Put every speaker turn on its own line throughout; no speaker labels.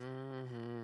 Mm-hmm.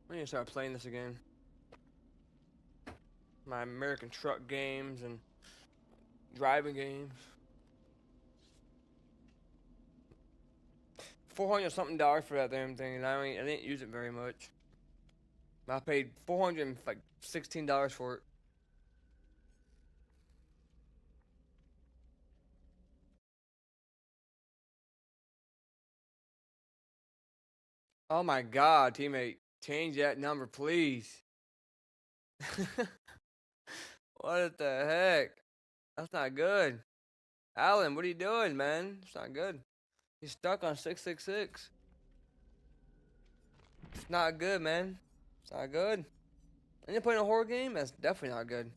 I need to start playing this again. My American truck games and driving games. $400 something for that damn thing, and I didn't use it very much. I paid $416 for it. Oh my God, teammate, change that number, please. What the heck? That's not good. Alan, what are you doing, man? It's not good. He's stuck on 666. It's not good, man. It's not good. And you're playing a horror game? That's definitely not good.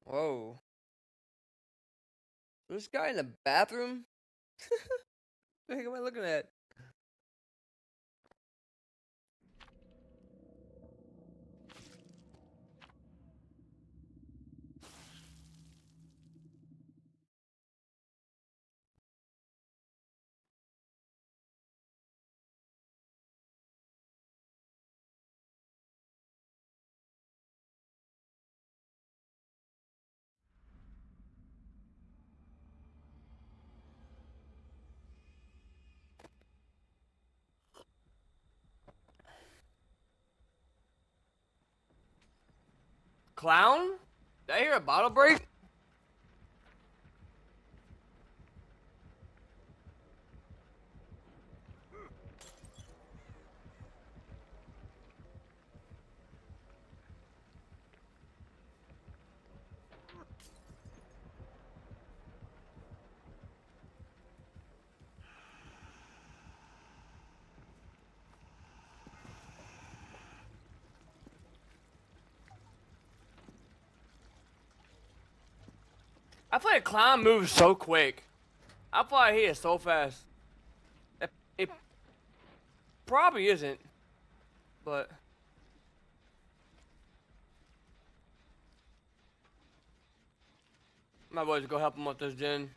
Whoa. This guy in the bathroom? What the heck am I looking at? Clown? Did I hear a bottle break? I feel like clown moves so quick. I feel like he is so fast. It probably isn't, but my boys go help him with this gen.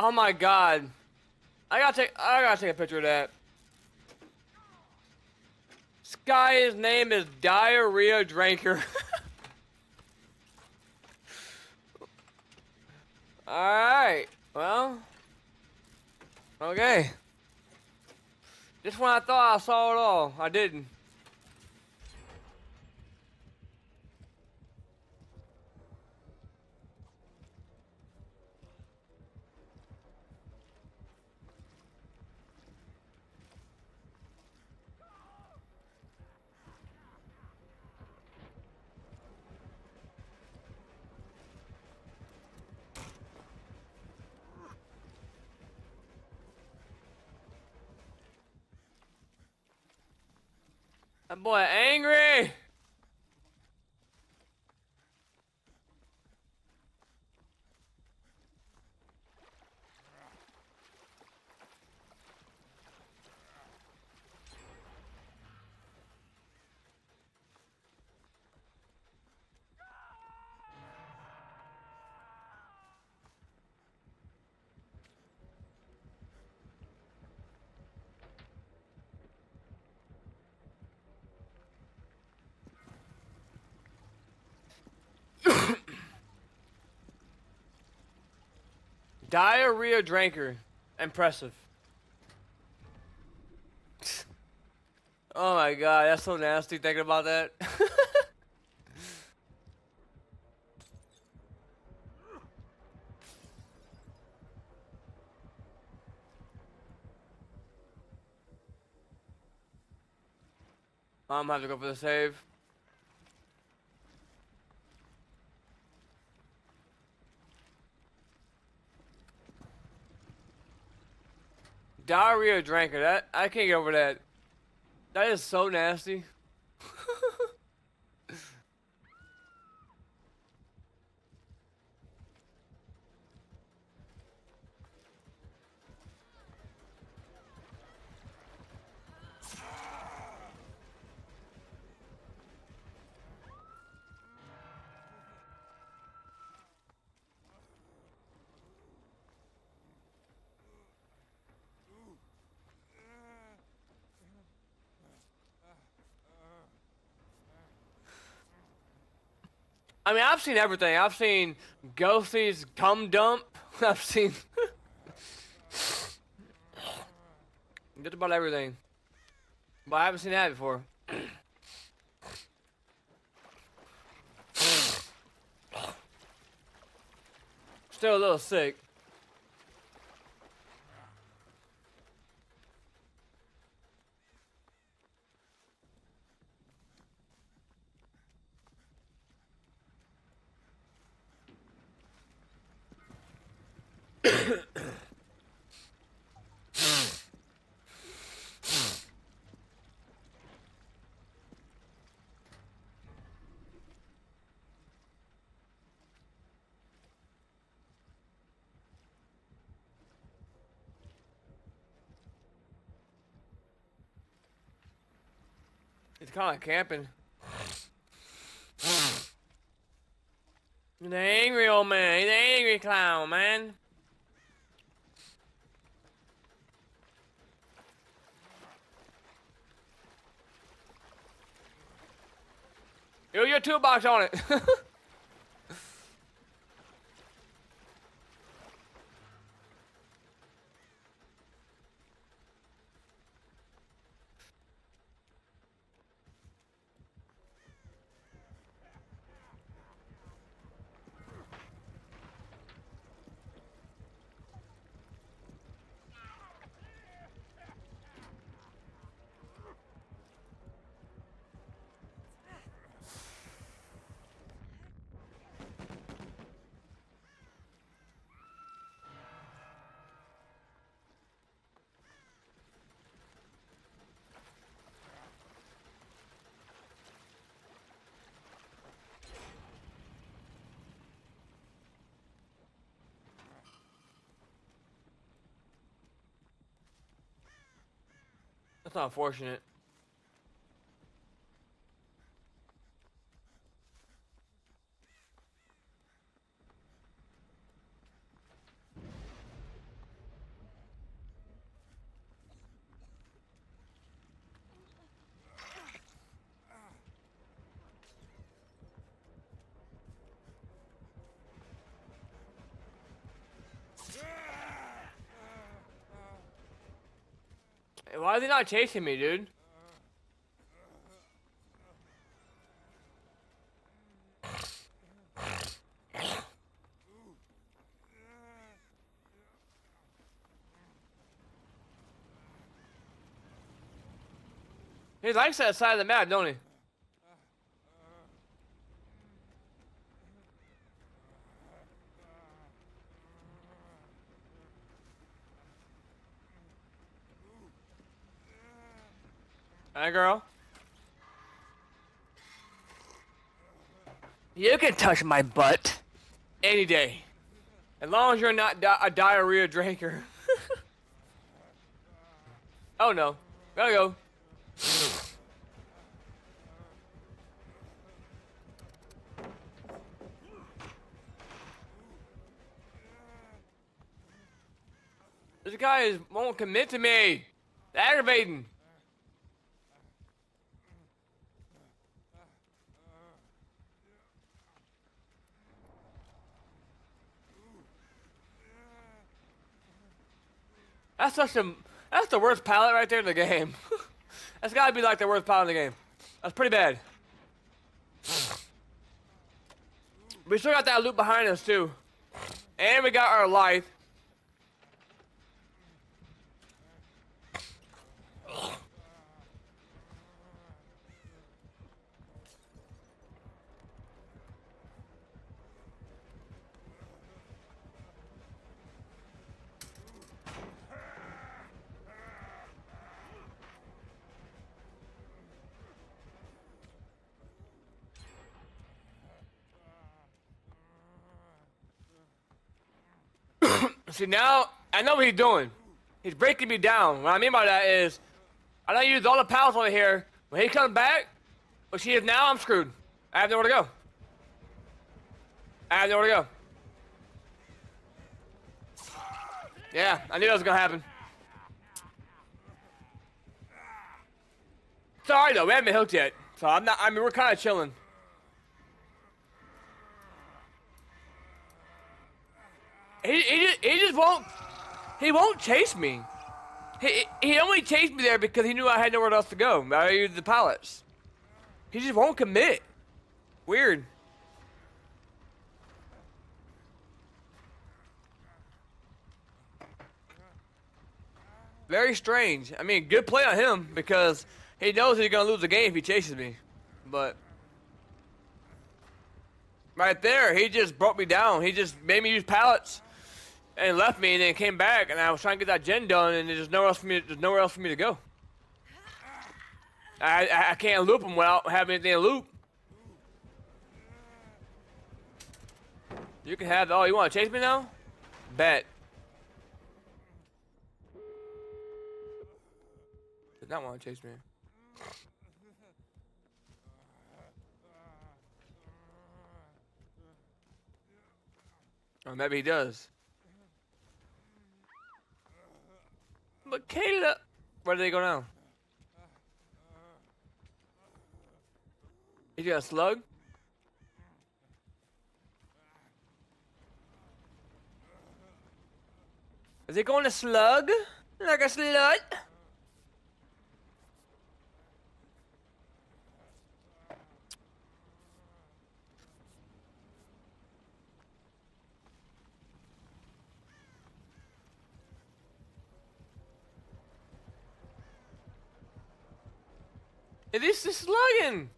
Oh my god. I gotta take a picture of that. This guy's name is Diarrhea Drinker. Alright. Well. Okay. Just when I thought I saw it all, I didn't. That boy angry. Diarrhea Drinker. Impressive. Oh my god, that's so nasty thinking about that. I'm gonna have to go for the save. Diarrhea Drinker. That I can't get over that. That is so nasty. I mean, I've seen everything. I've seen Ghostie's cum dump. I've seen just about everything. But I haven't seen that before. Still a little sick. It's kind of camping. He's an angry old man. He's an angry clown, man. Yo, your toolbox on it. That's not unfortunate. Why is he not chasing me, dude? He likes that side of the map, don't he? Hi, girl. You can touch my butt any day, as long as you're not a diarrhea drinker. Oh no, gotta go. This guy won't commit to me. It's aggravating. That's the worst pallet right there in the game. That's gotta be like the worst pallet in the game. That's pretty bad. We still got that loop behind us too. And we got our life. See, now I know what he's doing. He's breaking me down. What I mean by that is, I don't use all the pallets over here. When he comes back, what she is now, I'm screwed. I have nowhere to go. I have nowhere to go. Yeah, I knew that was gonna happen. Sorry though, we haven't been hooked yet. So I'm not, I mean, we're kind of chilling. He just won't chase me. He only chased me there because he knew I had nowhere else to go. I used the pallets. He just won't commit. Weird. Very strange. I mean, good play on him because he knows he's gonna lose the game if he chases me. But right there, he just broke me down. He just made me use pallets and left me, and then came back, and I was trying to get that gen done, and there's nowhere else for me. There's nowhere else for me to go. I can't loop him without having anything to loop. You can have. Oh, you want to chase me now? Bet. Does not want to chase me. Or maybe he does. But Caleb, where do they go now? He got a slug? Is he going to slug? Like a slut? Is this the slugging?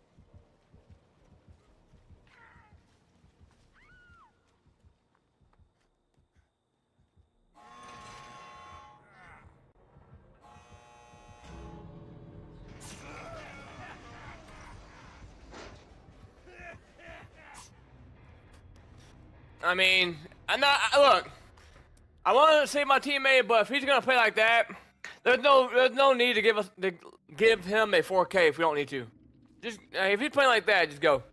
I mean, I'm not. Look, I want to save my teammate, but if he's gonna play like that, there's no need to give him a 4K if we don't need to. Just if he's playing like that, just go.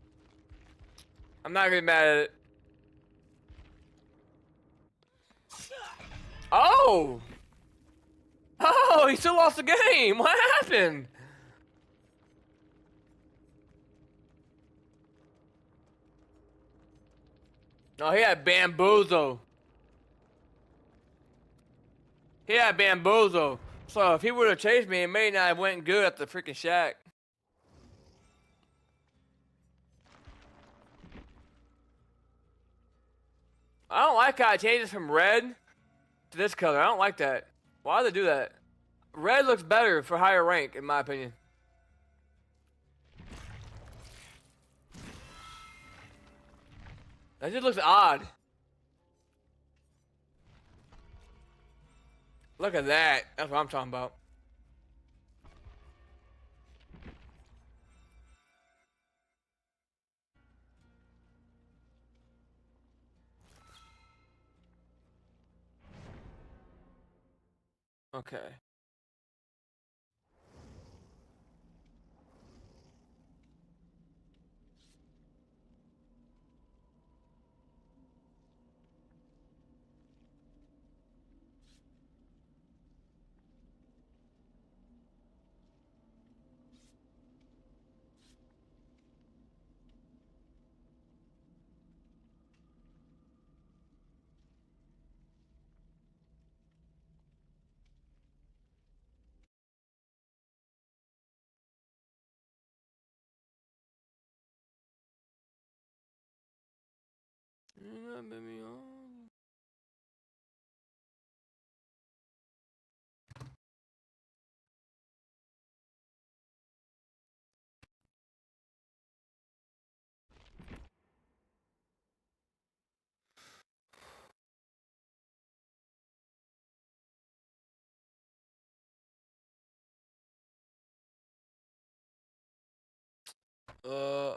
I'm not gonna be mad at it. Oh! Oh, he still lost the game. What happened? Oh, he had bamboozle. He had bamboozle. So if he would have chased me, it may not have went good at the freaking shack. I don't like how it changes from red to this color. I don't like that. Why do they do that? Red looks better for higher rank, in my opinion. That just looks odd. Look at that. That's what I'm talking about. Okay.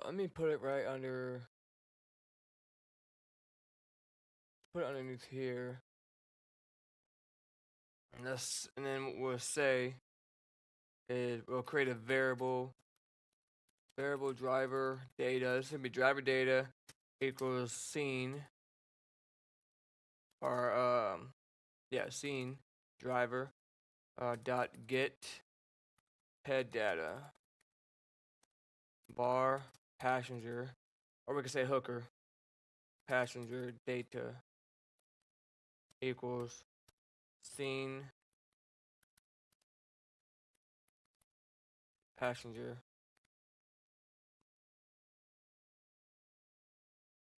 Let me put it right under. Put it underneath here. And then what we'll say is we'll create a variable driver data. This is gonna be driver data equals scene or scene driver dot get head data bar passenger, or we could say hooker passenger data equals scene passenger.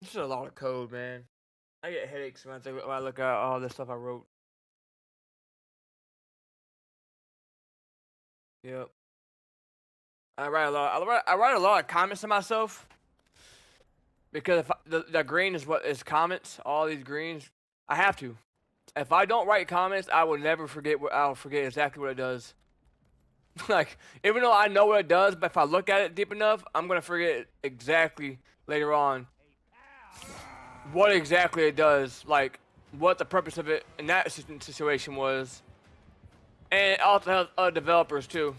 This is a lot of code, man. I get headaches when I look at all this stuff I wrote. Yep. I write a lot of comments to myself because if the green is what is comments. All these greens, I have to. If I don't write comments, I will never forget I'll forget exactly what it does. Like, even though I know what it does, but if I look at it deep enough, I'm gonna forget exactly later on what exactly it does, like what the purpose of it in that situation was, and also helps other developers too.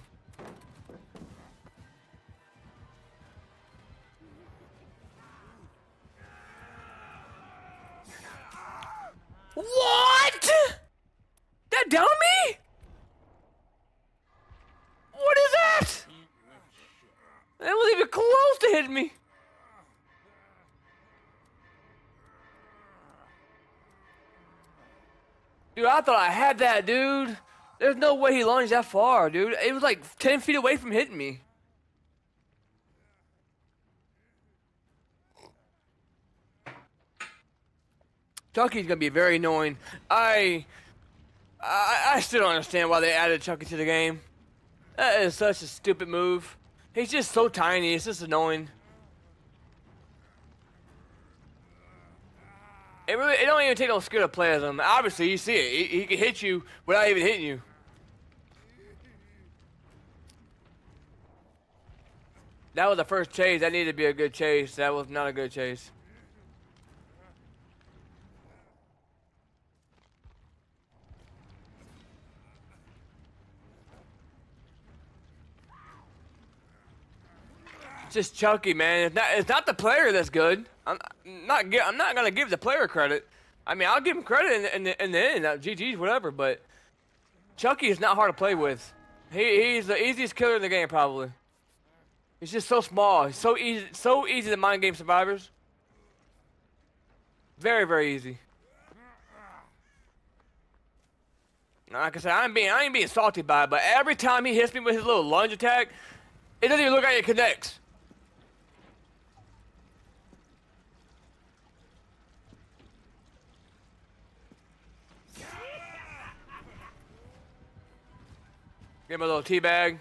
What? That down me? What is that? That wasn't even close to hitting me. Dude, I thought I had that, dude. There's no way he lunged that far, dude. It was like 10 feet away from hitting me. Chucky's gonna be very annoying. I still don't understand why they added Chucky to the game. That is such a stupid move. He's just so tiny, it's just annoying. It don't even take no skill to play as him. Obviously, you see it. He can hit you without even hitting you. That was the first chase. That needed to be a good chase. That was not a good chase. Just Chucky, man. It's not the player that's good. I'm not gonna give the player credit. I mean, I'll give him credit in the end. GG's whatever, but Chucky is not hard to play with. He's the easiest killer in the game probably. He's just so small. He's so easy to mind game survivors. Very, very easy. Like I said, I ain't being salty by it, but every time he hits me with his little lunge attack, it doesn't even look like it connects. Give him a little tea bag.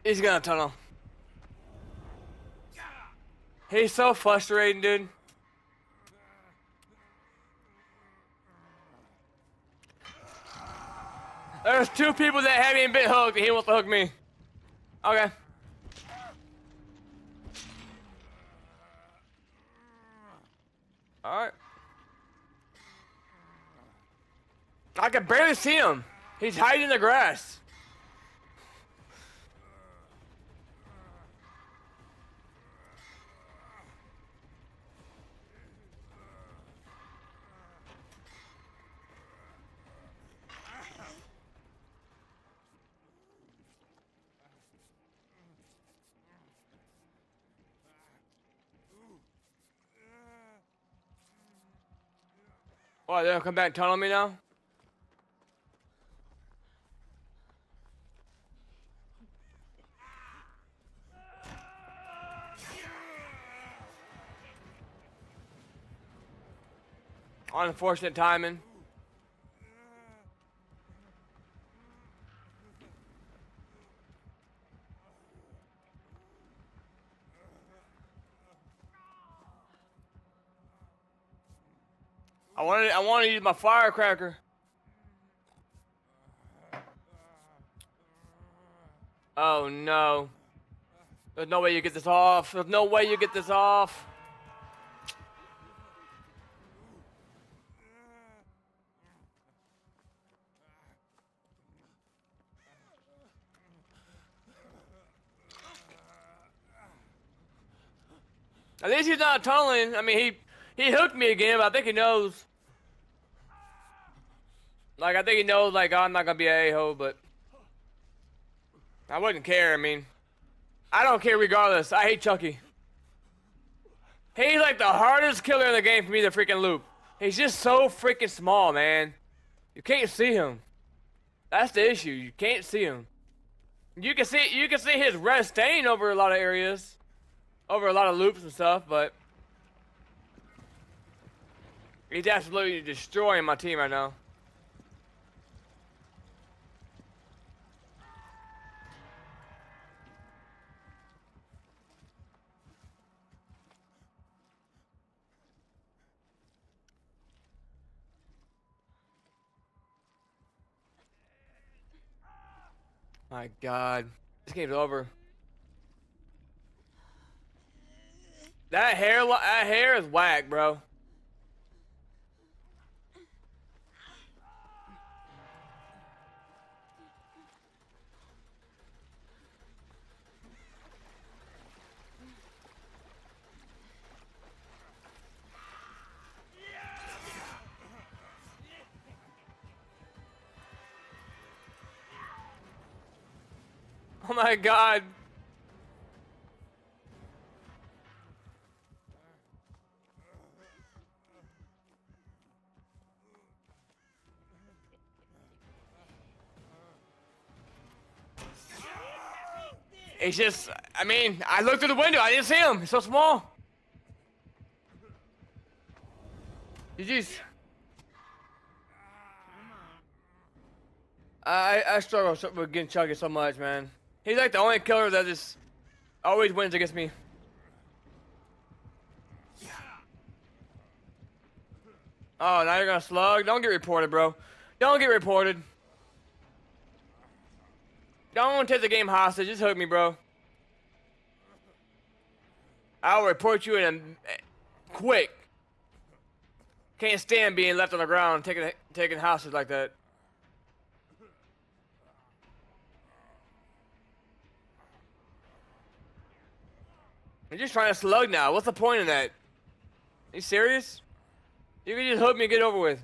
He's gonna tunnel. He's so frustrating, dude. There's two people that haven't even been hooked, and he wants to hook me. Okay. Alright. I can barely see him. He's hiding in the grass. What, they'll come back and tunnel me now? Unfortunate timing. I wanted to use my firecracker. Oh no. There's no way you get this off. There's no way you get this off. At least he's not tunneling. I mean, he hooked me again, but I think he knows. Like, I think he knows, like, I'm not gonna be an a-hole, but I wouldn't care. I mean, I don't care regardless. I hate Chucky. He's like the hardest killer in the game for me to freaking loop. He's just so freaking small, man. You can't see him. That's the issue. You can't see him. You can see his red stain over a lot of areas, over a lot of loops and stuff, but he's absolutely destroying my team right now. My God, this game's over. That hair is whack, bro. Oh my God. It's just, I mean, I looked through the window, I didn't see him. He's so small. GG's. I struggle with getting Chucky so much, man. He's like the only killer that just always wins against me. Oh, now you're gonna slug? Don't get reported, bro. Don't get reported. Don't take the game hostage. Just hook me, bro. I'll report you in quick. Can't stand being left on the ground, taking hostage like that. You're just trying to slug now. What's the point of that? Are you serious? You can just hook me and get over with.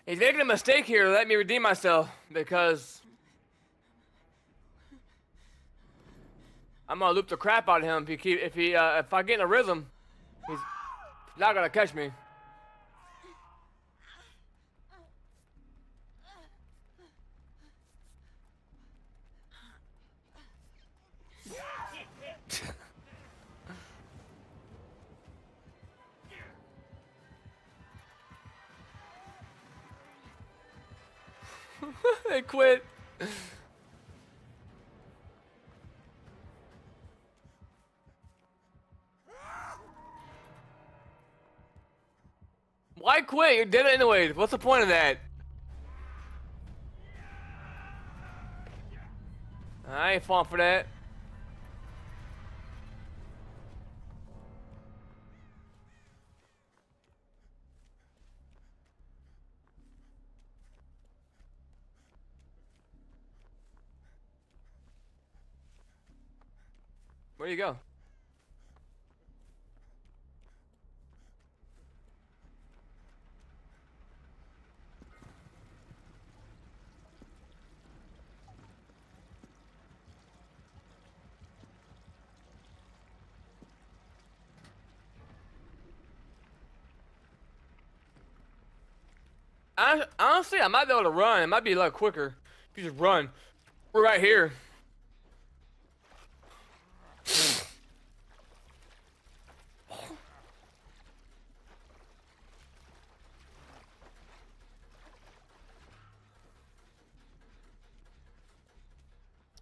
He's making a mistake here to let me redeem myself because I'm gonna loop the crap out of him if I get in a rhythm. He's not gonna catch me. They quit. Why quit? You did it anyway. What's the point of that? I ain't falling for that. Where do you go? Honestly, I might be able to run. It might be a lot quicker if you just run. We're right here.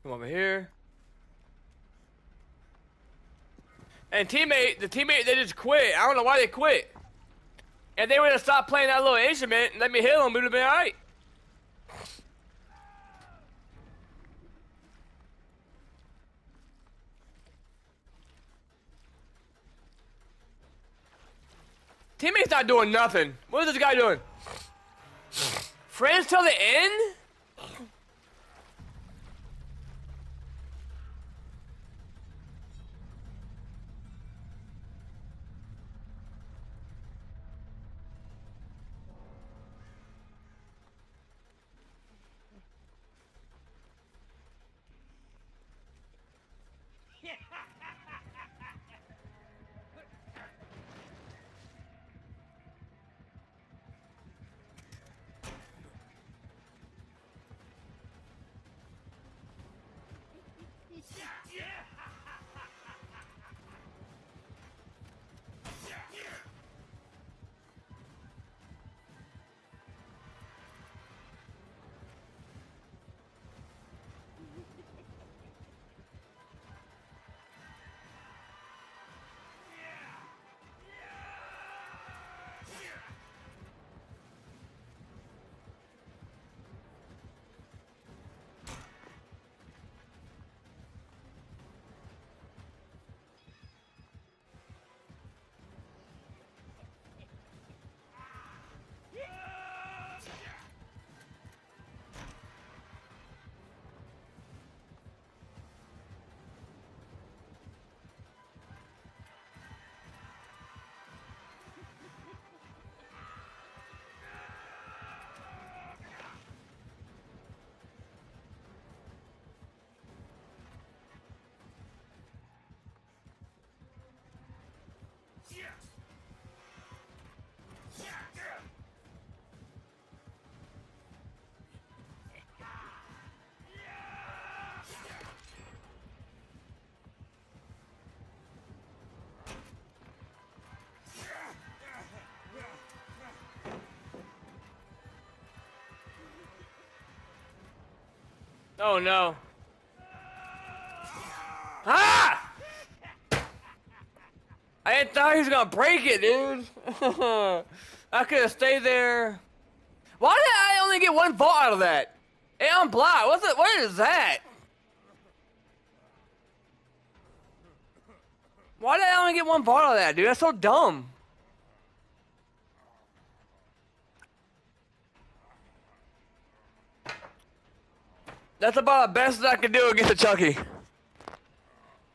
Come over here. And the teammate, they just quit. I don't know why they quit. If they would have stopped playing that little instrument and let me heal them, we would have been alright. Teammate's not doing nothing. What is this guy doing? Friends till the end? Oh no. Ah! I didn't thought he was gonna break it, dude. I could have stayed there. Why did I only get one vault out of that? Hey, I'm blocked. What's it? What is that? Why did I only get one vault out of that, dude? That's so dumb. That's about the best that I can do against a Chucky.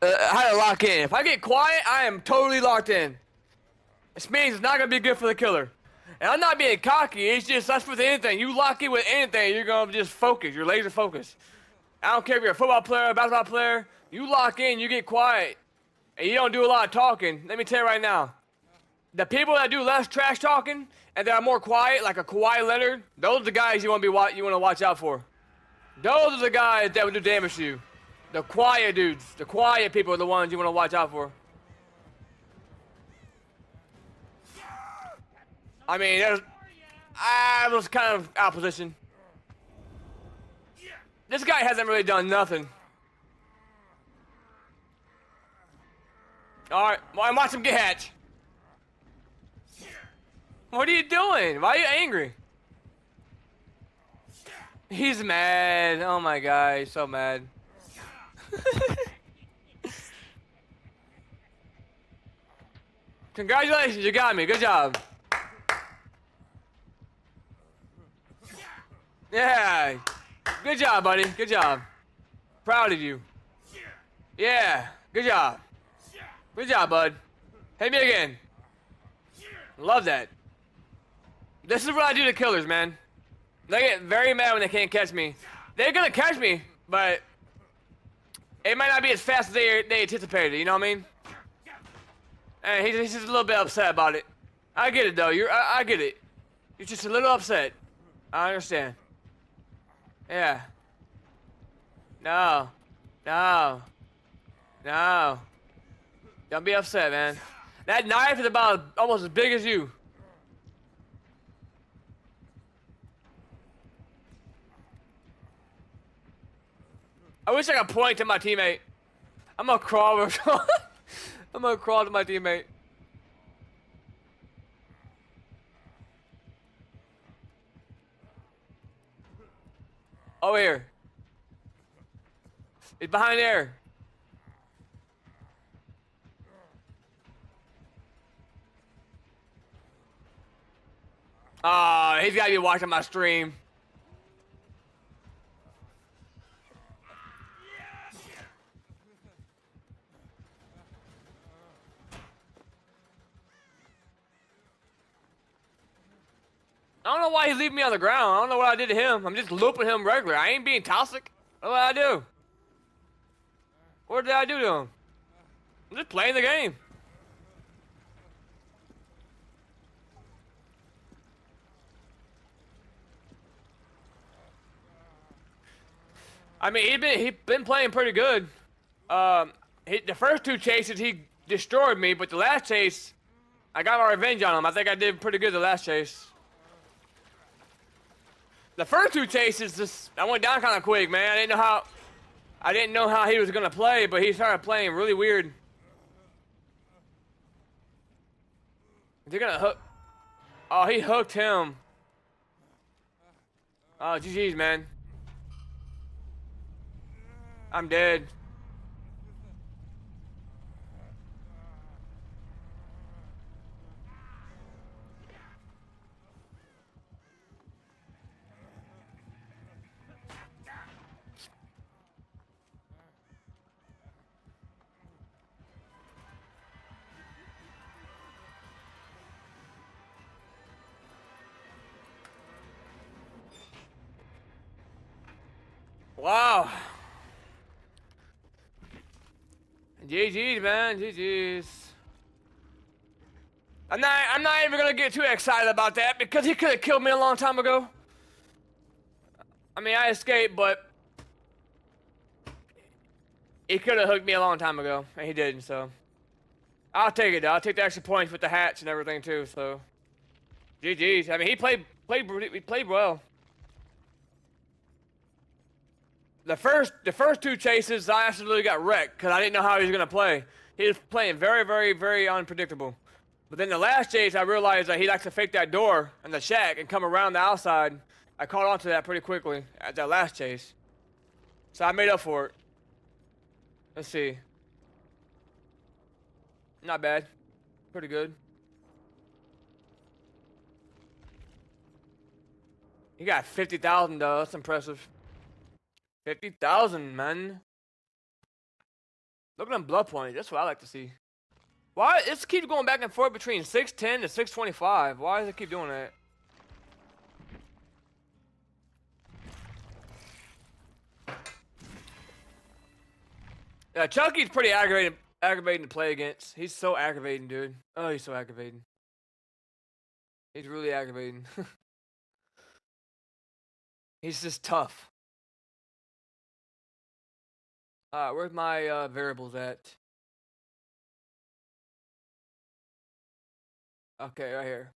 I had to lock in. If I get quiet, I am totally locked in. This means it's not gonna be good for the killer. And I'm not being cocky, it's just that's with anything. You lock in with anything, you're gonna just focus, you're laser focused. I don't care if you're a football player, a basketball player, you lock in, you get quiet, and you don't do a lot of talking. Let me tell you right now, the people that do less trash talking and that are more quiet, like a Kawhi Leonard, those are the guys you wanna watch out for. Those are the guys that will do damage to you. The quiet dudes, the quiet people are the ones you wanna watch out for. I mean, I was kind of out of position. This guy hasn't really done nothing. Alright, well, watch him get hatched. What are you doing? Why are you angry? He's mad. Oh my god, he's so mad. Congratulations, you got me. Good job. Yeah. Good job, buddy. Good job. Proud of you. Yeah. Good job. Good job, bud. Hit me again. Love that. This is what I do to killers, man. They get very mad when they can't catch me. They're gonna catch me, but it might not be as fast as they anticipated, you know what I mean? And he's just a little bit upset about it. I get it, though. I get it. You're just a little upset. I understand. Yeah. No. No. No. Don't be upset, man. That knife is about almost as big as you. I wish I could point to my teammate. I'm gonna crawl over. I'm gonna crawl to my teammate. Over here. He's behind there. Oh, he's gotta be watching my stream. I don't know why he's leaving me on the ground. I don't know what I did to him. I'm just looping him regular. I ain't being toxic. What did I do? What did I do to him? I'm just playing the game. I mean, he been playing pretty good. The first two chases he destroyed me, but the last chase, I got my revenge on him. I think I did pretty good the last chase. The first two chases, I went down kind of quick, man. I didn't know how he was gonna play, but he started playing really weird. They're gonna hook. Oh, he hooked him. Oh, GG's, man. I'm dead. Wow. GG's, man. GG's. I'm not even gonna get too excited about that because he could have killed me a long time ago. I mean, I escaped, but he could have hooked me a long time ago, and he didn't. So I'll take it. I'll take the extra points with the hatch and everything too. So GG's. I mean, he played well. The first two chases, I absolutely got wrecked because I didn't know how he was gonna play. He was playing very, very, very unpredictable. But then the last chase, I realized that he likes to fake that door in the shack and come around the outside. I caught on to that pretty quickly at that last chase. So I made up for it. Let's see. Not bad. Pretty good. He got 50,000 though. That's impressive. 50,000, man. Look at them blood points. That's what I like to see. Why? It keeps going back and forth between 610 to 625. Why does it keep doing that? Yeah, Chucky's pretty aggravating to play against. He's so aggravating, dude. Oh, he's so aggravating. He's really aggravating. He's just tough. Alright, where's my variables at? Okay, right here.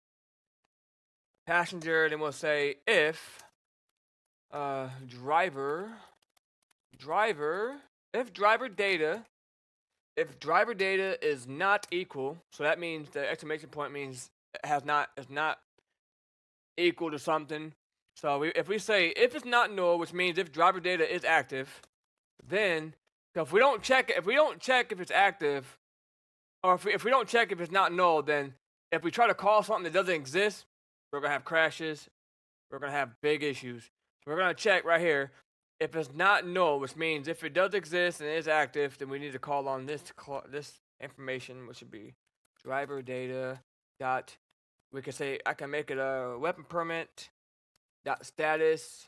Passenger, then we'll say if driver data is not equal, so that means the exclamation point means is not equal to something. So if we say if it's not null, which means if driver data is active, then if we don't check if it's active, or if we don't check if it's not null, then if we try to call something that doesn't exist, we're gonna have crashes. We're gonna have big issues. So we're gonna check right here. If it's not null, which means if it does exist and is active, then we need to call on this information, which would be driver data dot. We can say I can make it a weapon permit dot status.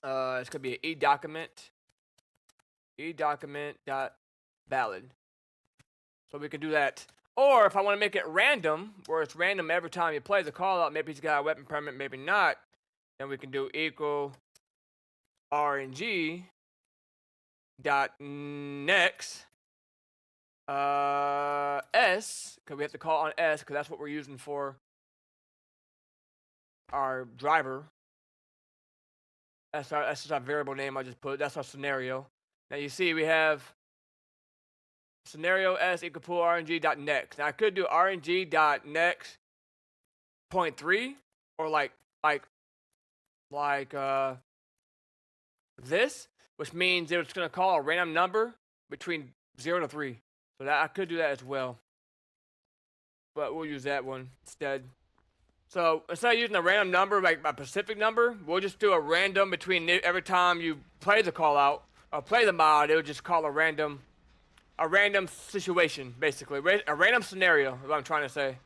It's gonna be an e-document dot valid. So we can do that. Or if I want to make it random, where it's random every time you play the call out, maybe he's got a weapon permit, maybe not, then we can do equal RNG dot next S, because we have to call on S because that's what we're using for our driver. That's just our variable name I just put. That's our scenario. Now you see we have scenario S equal pool RNG dot next. Now I could do RNG dot next 0.3 or like this, which means it's gonna call a random number between 0 to 3. So that I could do that as well. But we'll use that one instead. So instead of using a random number like a specific number, we'll just do a random between every time you play the call out or play the mod. It'll just call a random situation, basically a random scenario. Is what I'm trying to say.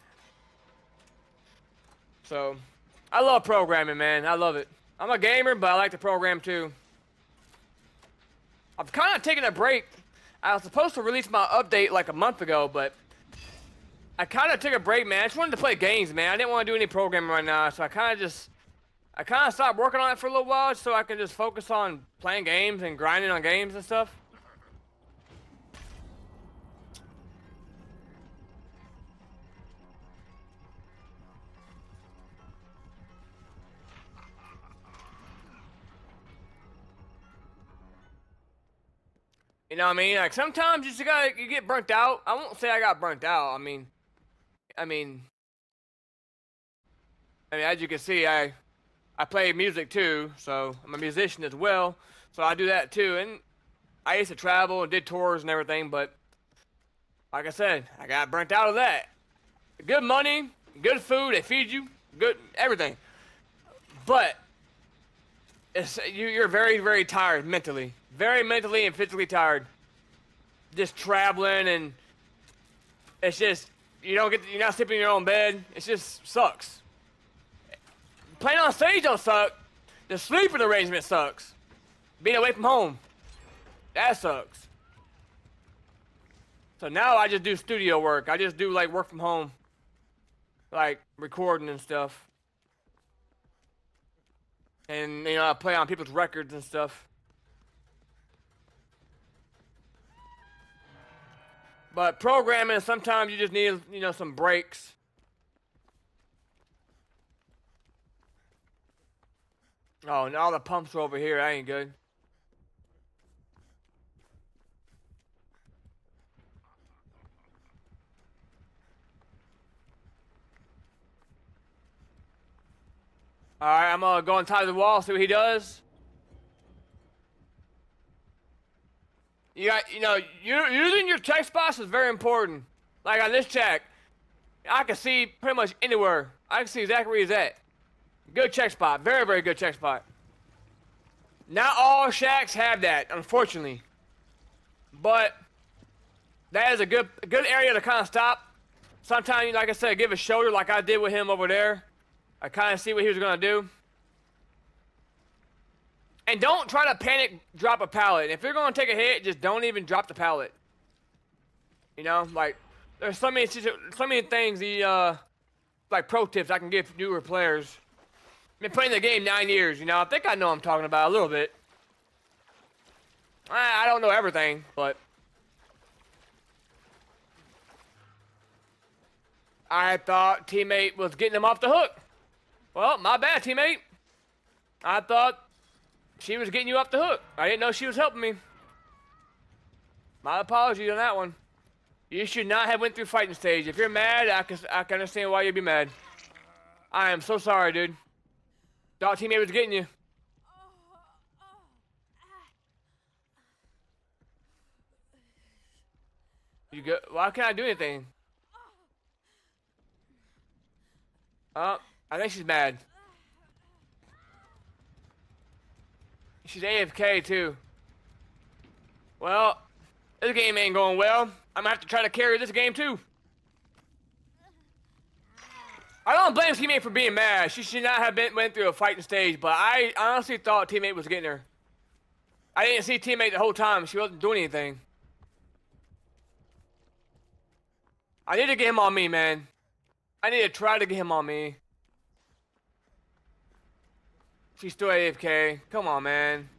So I love programming, man. I love it. I'm a gamer, but I like to program too. I've kind of taken a break. I was supposed to release my update like a month ago, but I kind of took a break, man. I just wanted to play games, man. I didn't want to do any programming right now, so I kind of stopped working on it for a little while so I can just focus on playing games and grinding on games and stuff. You know what I mean? Like sometimes you get burnt out. I won't say I got burnt out. I mean, as you can see, I play music too, so I'm a musician as well. So I do that too, and I used to travel and did tours and everything. But like I said, I got burnt out of that. Good money, good food, they feed you, good everything. But you're very, very tired mentally. Very mentally and physically tired. Just traveling, and it's just you're not sleeping in your own bed. It just sucks. Playing on stage don't suck. The sleeping arrangement sucks. Being away from home, that sucks. So now I just do studio work. I just do like work from home, like recording and stuff. And I play on people's records and stuff. But programming, sometimes you just need, some breaks. Oh, and all the pumps are over here. That ain't good. Alright, I'm gonna go on top of the wall, see what he does. You know, using your check spots is very important. Like on this check, I can see pretty much anywhere. I can see exactly where he's at. Good check spot. Very, very good check spot. Not all shacks have that, unfortunately. But that is a good area to kind of stop. Sometimes, like I said, give a shoulder like I did with him over there. I kind of see what he was going to do. And don't try to panic drop a pallet. If you're going to take a hit, just don't even drop the pallet. You know, like, there's so many things, like pro tips I can give newer players. I've been playing the game 9 years, you know. I think I know what I'm talking about a little bit. I don't know everything, but I thought teammate was getting him off the hook. Well, my bad, teammate. I thought she was getting you off the hook. I didn't know she was helping me. My apologies on that one. You should not have went through fighting stage. If you're mad, I can understand why you'd be mad. I am so sorry, dude. Thought teammate was getting you. You go. Why can't I do anything? I think she's mad. She's AFK too. Well, this game ain't going well. I'm gonna have to try to carry this game too. I don't blame teammate for being mad. She should not have went through a fighting stage, but I honestly thought teammate was getting her. I didn't see teammate the whole time. She wasn't doing anything. I need to get him on me, man. I need to try to get him on me. She's still AFK. Come on, man.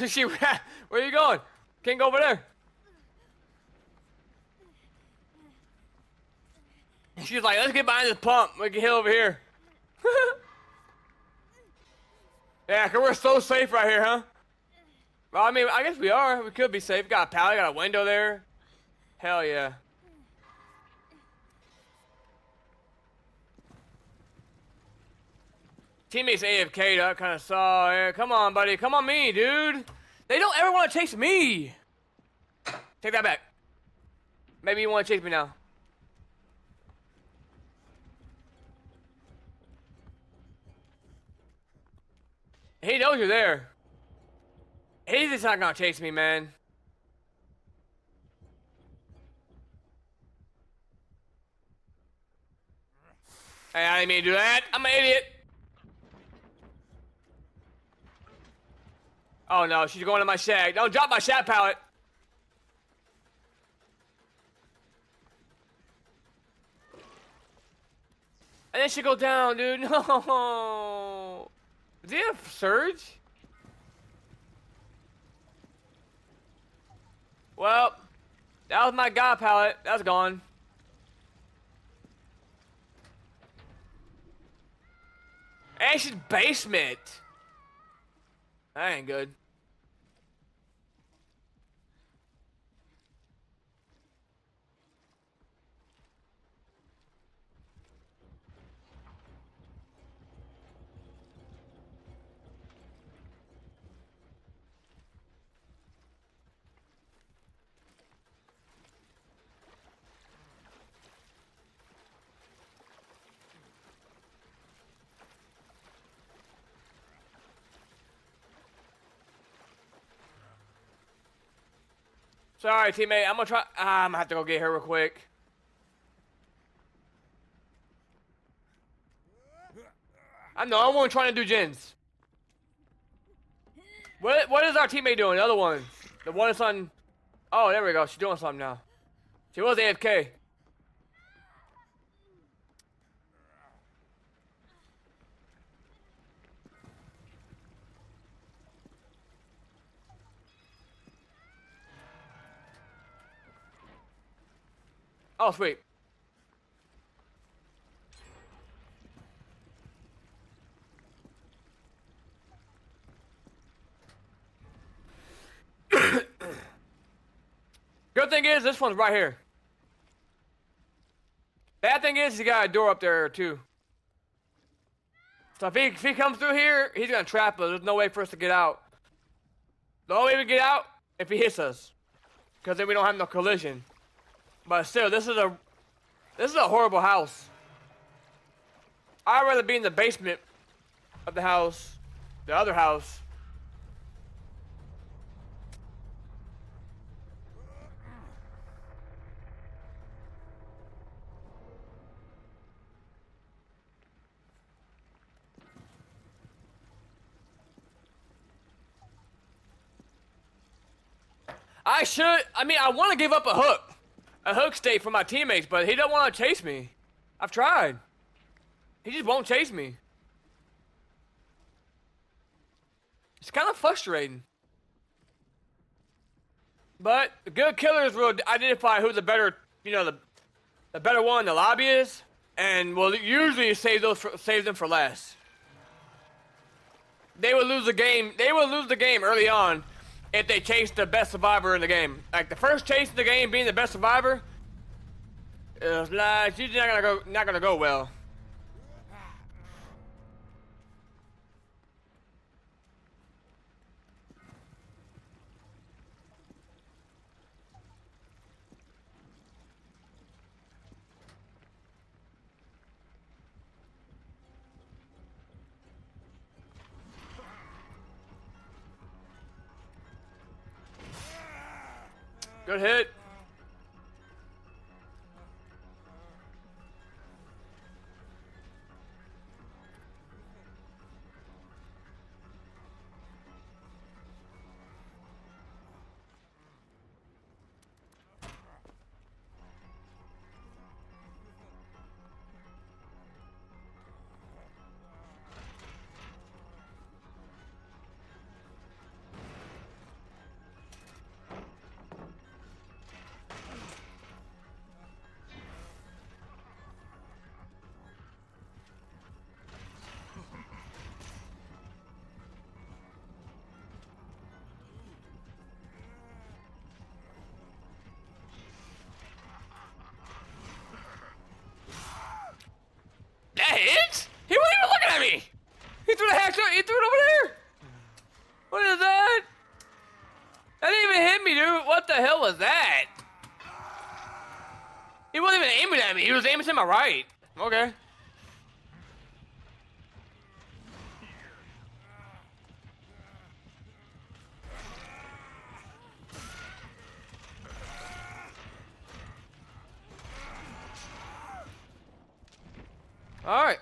She ran. Where are you going? Can't go over there. She's like, let's get behind this pump. We can heal over here. Yeah, cause we're so safe right here, huh? Well, I mean, I guess we are. We could be safe. Got a pallet, got a window there. Hell yeah. Teammates AFK'd up, kind of saw. Yeah, come on, buddy. Come on me, dude. They don't ever want to chase me. Take that back. Maybe you want to chase me now. He knows you're there. He's just not gonna chase me, man. Hey, I didn't mean to do that. I'm an idiot. Oh no, she's going to my shack. Don't drop my shack pallet. And then she go down, dude. No. Did he have surge? Well, that was my god pallet. That's gone. And she's basement. That ain't good. Sorry, teammate. I'm gonna try. I'm gonna have to go get her real quick. I'm the only one trying to do gens. What is our teammate doing? The other one. The one that's on. Oh, there we go. She's doing something now. She was AFK. Oh, sweet. Good thing is, this one's right here. Bad thing is, he got a door up there, too. So if he comes through here, he's gonna trap us. There's no way for us to get out. The only way we get out, if he hits us. Because then we don't have no collision. But still, this is a horrible house. I'd rather be in the basement of the house, the other house. I want to give up a hook state for my teammates, but he don't want to chase me. I've tried. He just won't chase me. It's kind of frustrating. But the good killers will identify who the better, the better one in the lobby is, and will usually save them for last. They will lose the game. They will lose the game early on if they chase the best survivor in the game. Like the first chase in the game being the best survivor, it's usually not gonna go well. Good hit. That hit? He wasn't even looking at me. He threw the hack shot. He threw it over there. What is that? That didn't even hit me, dude. What the hell was that? He wasn't even aiming at me. He was aiming to my right. Okay. All right.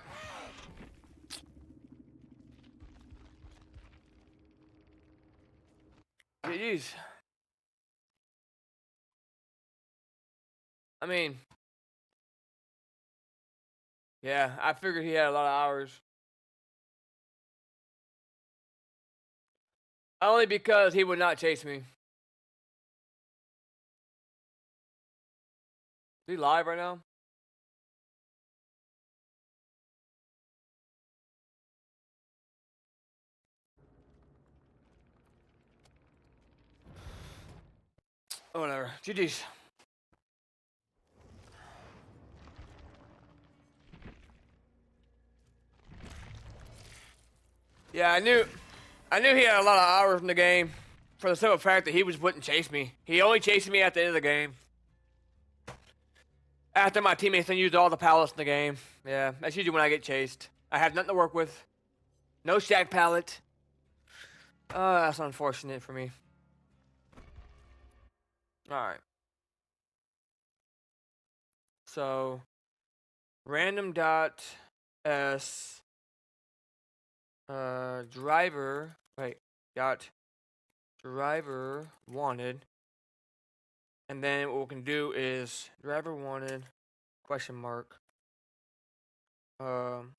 Jeez. I mean, yeah, I figured he had a lot of hours. Only because he would not chase me. Is he live right now? Oh, whatever. GG's. Yeah, I knew he had a lot of hours in the game for the simple fact that he wouldn't chase me. He only chased me at the end of the game. After my teammates then used all the pallets in the game. Yeah, that's usually when I get chased. I have nothing to work with. No shack pallet. That's unfortunate for me. Alright. So random dot s driver dot driver wanted, and then what we can do is driver wanted question mark driver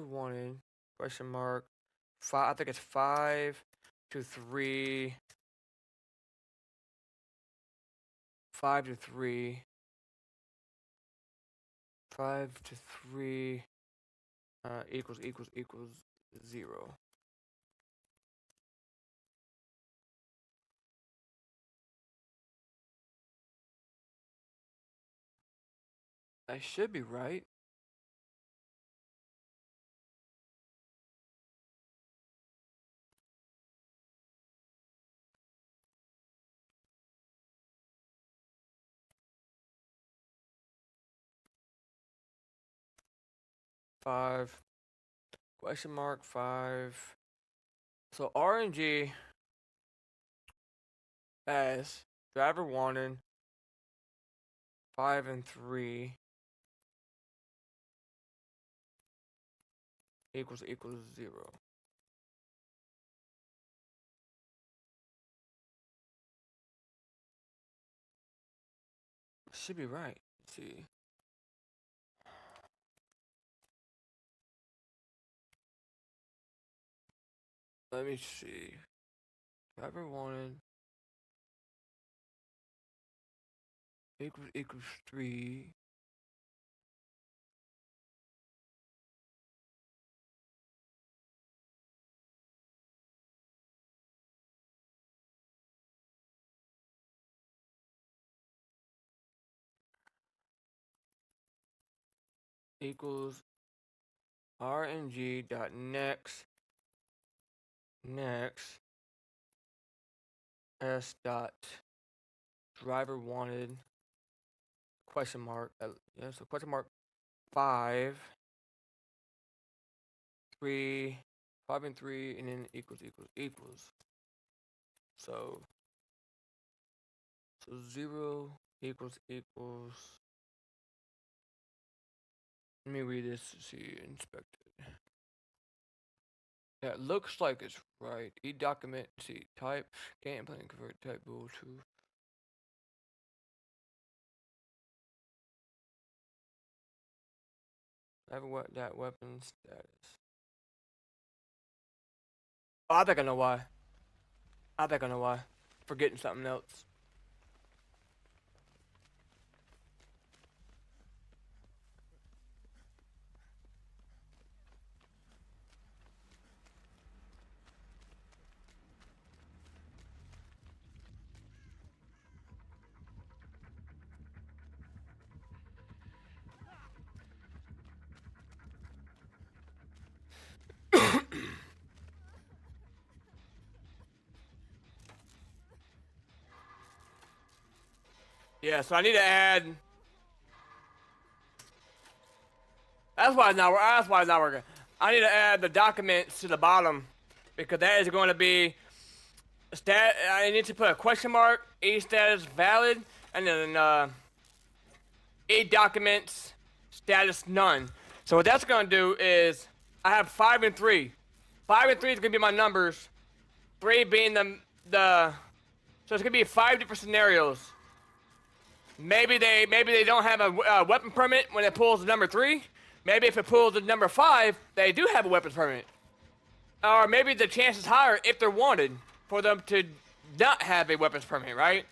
wanted question mark I think it's 5 to 3 5 to 3 5 to 3 equals 0. I should be right. Five question mark 5. So RNG as driver wanted 5 and 3 equals 0. Should be right. Let's see. Let me see. Driver wanted equals 3. Equals RNG dot next s dot driver wanted question mark so question mark 5 3 5 and 3 and then equals so 0 equals let me read this to see inspected. Yeah, it looks like it's right. E-document, see, type, can't plan convert type rule to. I have that weapon status. Oh, I think I know why. Forgetting something else. Yeah, so I need to add. That's why it's not working. I need to add the documents to the bottom because that is going to be I need to put a question mark, E status valid, and then E documents status none. So what that's going to do is I have 5 and 3. 5 and 3 is going to be my numbers. 3 being the so it's going to be 5 different scenarios. Maybe they don't have a weapon permit when it pulls the number 3. Maybe if it pulls the number 5, they do have a weapons permit. Or maybe the chance is higher if they're wanted for them to not have a weapons permit, right?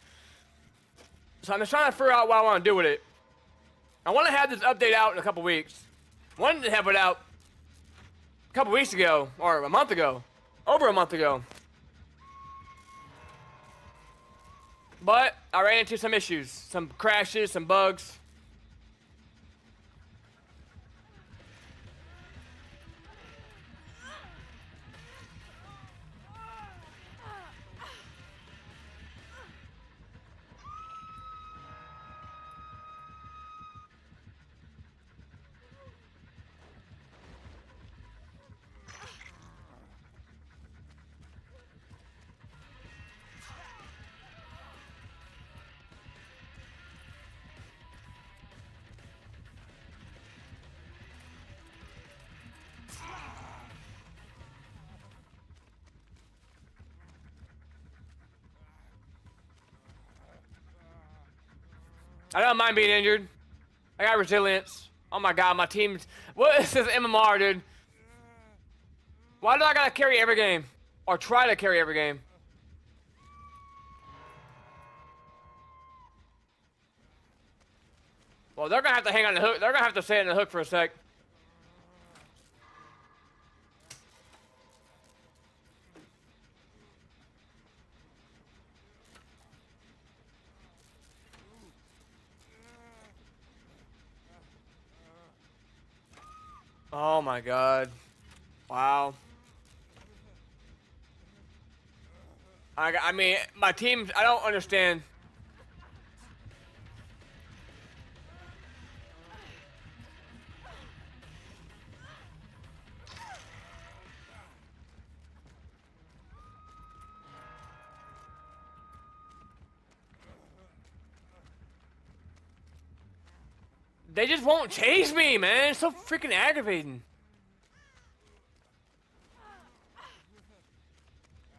So I'm just trying to figure out what I want to do with it. I want to have this update out in a couple weeks. Wanted to have it out a couple weeks ago, or a month ago. Over a month ago. But I ran into some issues, some crashes, some bugs. I don't mind being injured. I got resilience. Oh my god, my team's... What is this MMR, dude? Why do I gotta carry every game? Or try to carry every game? Well, they're gonna have to hang on the hook. They're gonna have to stay in the hook for a sec. Oh my god. Wow. I mean, my team, I don't understand. They just won't chase me, man. It's so freaking aggravating.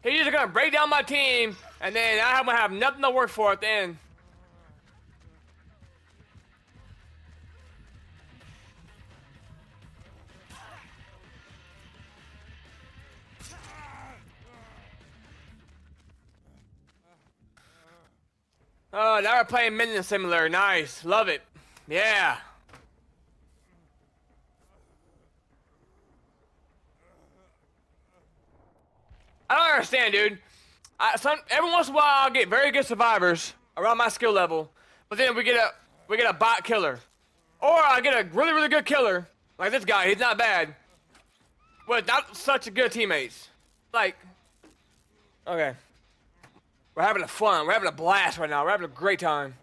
He's just gonna break down my team, and then I'm gonna have nothing to work for at the end. Oh, now we're playing Minion Simulator. Nice. Love it. Yeah. I don't understand, dude. Every once in a while, I'll get very good survivors around my skill level, but then we get a bot killer, or I get a really good killer like this guy. He's not bad, but not such good teammates. Like, okay, we're having a fun. We're having a blast right now. We're having a great time.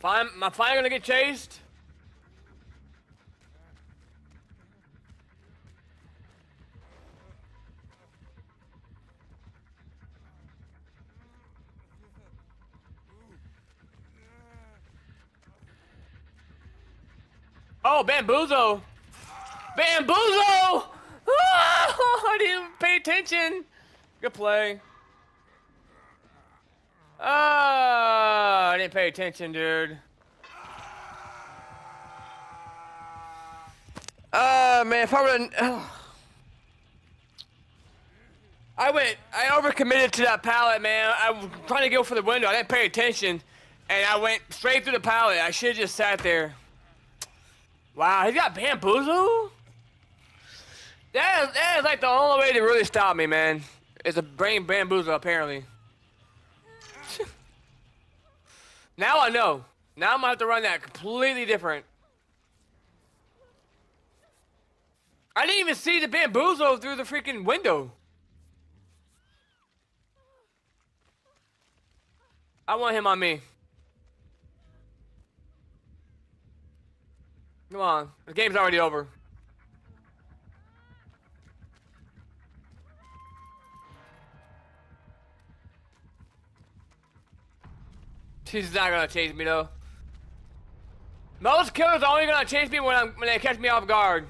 Am I finally gonna get chased? Oh, Bamboozle! Bamboozle! Oh, I didn't pay attention. Good play. Oh, I didn't pay attention, dude. Man, if I would've... I overcommitted to that pallet, man. I was trying to go for the window. I didn't pay attention, and I went straight through the pallet. I should've just sat there. Wow, he got Bamboozle? That is like the only way to really stop me, man. Is a brain Bamboozle, apparently. Now I know. Now I'm gonna have to run that completely different. I didn't even see the Bamboozle through the freaking window. I want him on me. Come on. The game's already over. She's not gonna chase me though. Most killers are only gonna chase me when they catch me off guard.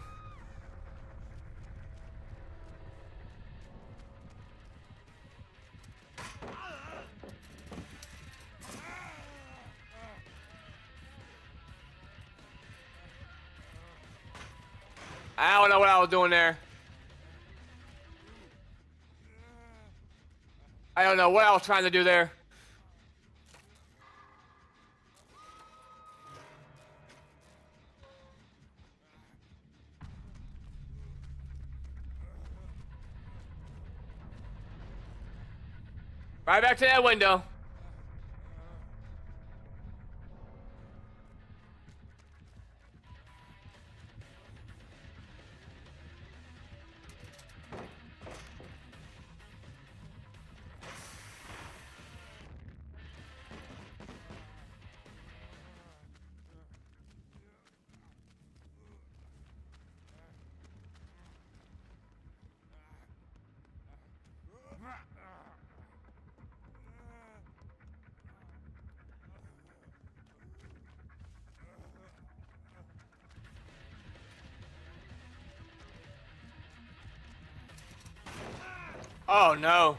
I don't know what I was doing there. I don't know what I was trying to do there. Right back to that window. Oh no.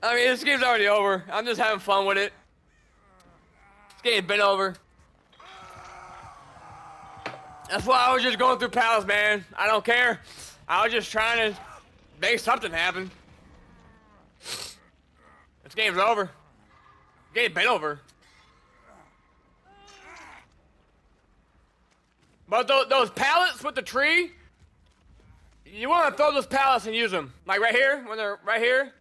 I mean, this game's already over. I'm just having fun with it. This game's been over. That's why I was just going through pals, man. I don't care. I was just trying to make something happen. This game's over. This game's been over. But those pallets with the tree, you want to throw those pallets and use them. Like right here, when they're right here.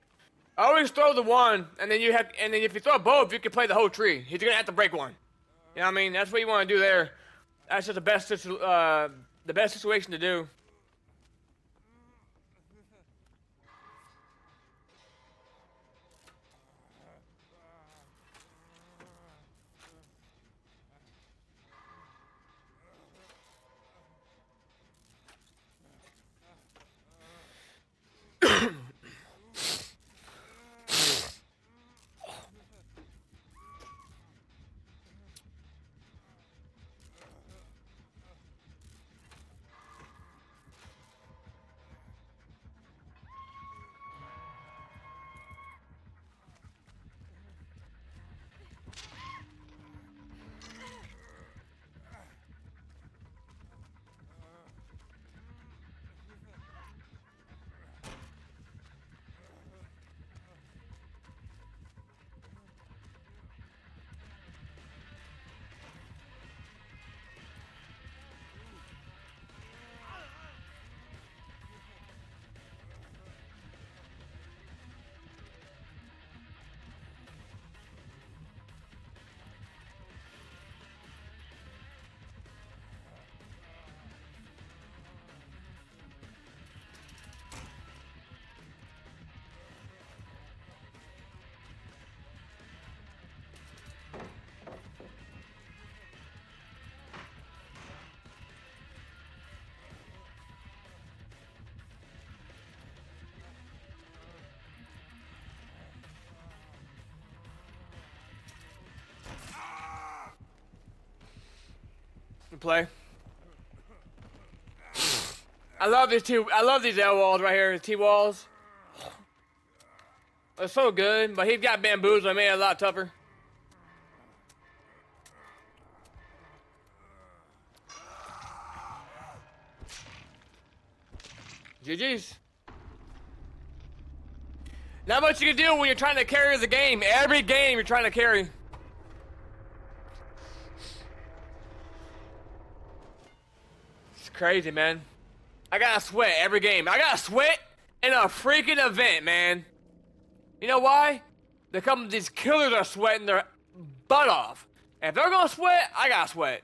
Always throw the one, and then if you throw both, you can play the whole tree. He's gonna have to break one. You know what I mean? That's what you want to do there. That's just the best situation to do. Play. I love these L walls right here, T walls. They're so good, but he's got bamboos that made it a lot tougher. GG's. Not much you can do when you're trying to carry the game. Every game you're trying to carry. Crazy, man. I gotta sweat every game. I gotta sweat in a freaking event, man. You know why? These killers are sweating their butt off. And if they're gonna sweat, I gotta sweat.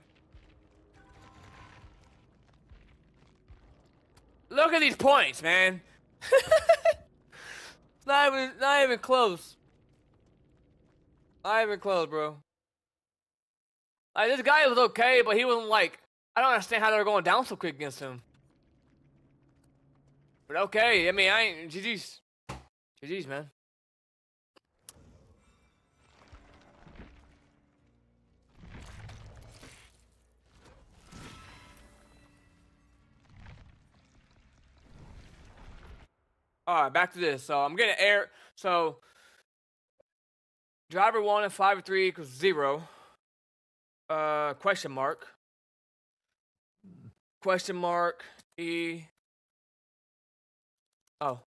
Look at these points, man. not even close. Not even close, bro. Like, this guy was okay, but he wasn't like, I don't understand how they were going down so quick against him. But okay, I mean, I ain't... GG's. GG's, man. Alright, back to this. So, I'm getting air... So... Driver 1 and 5 3 equals 0. Question mark. Question mark. E. Oh.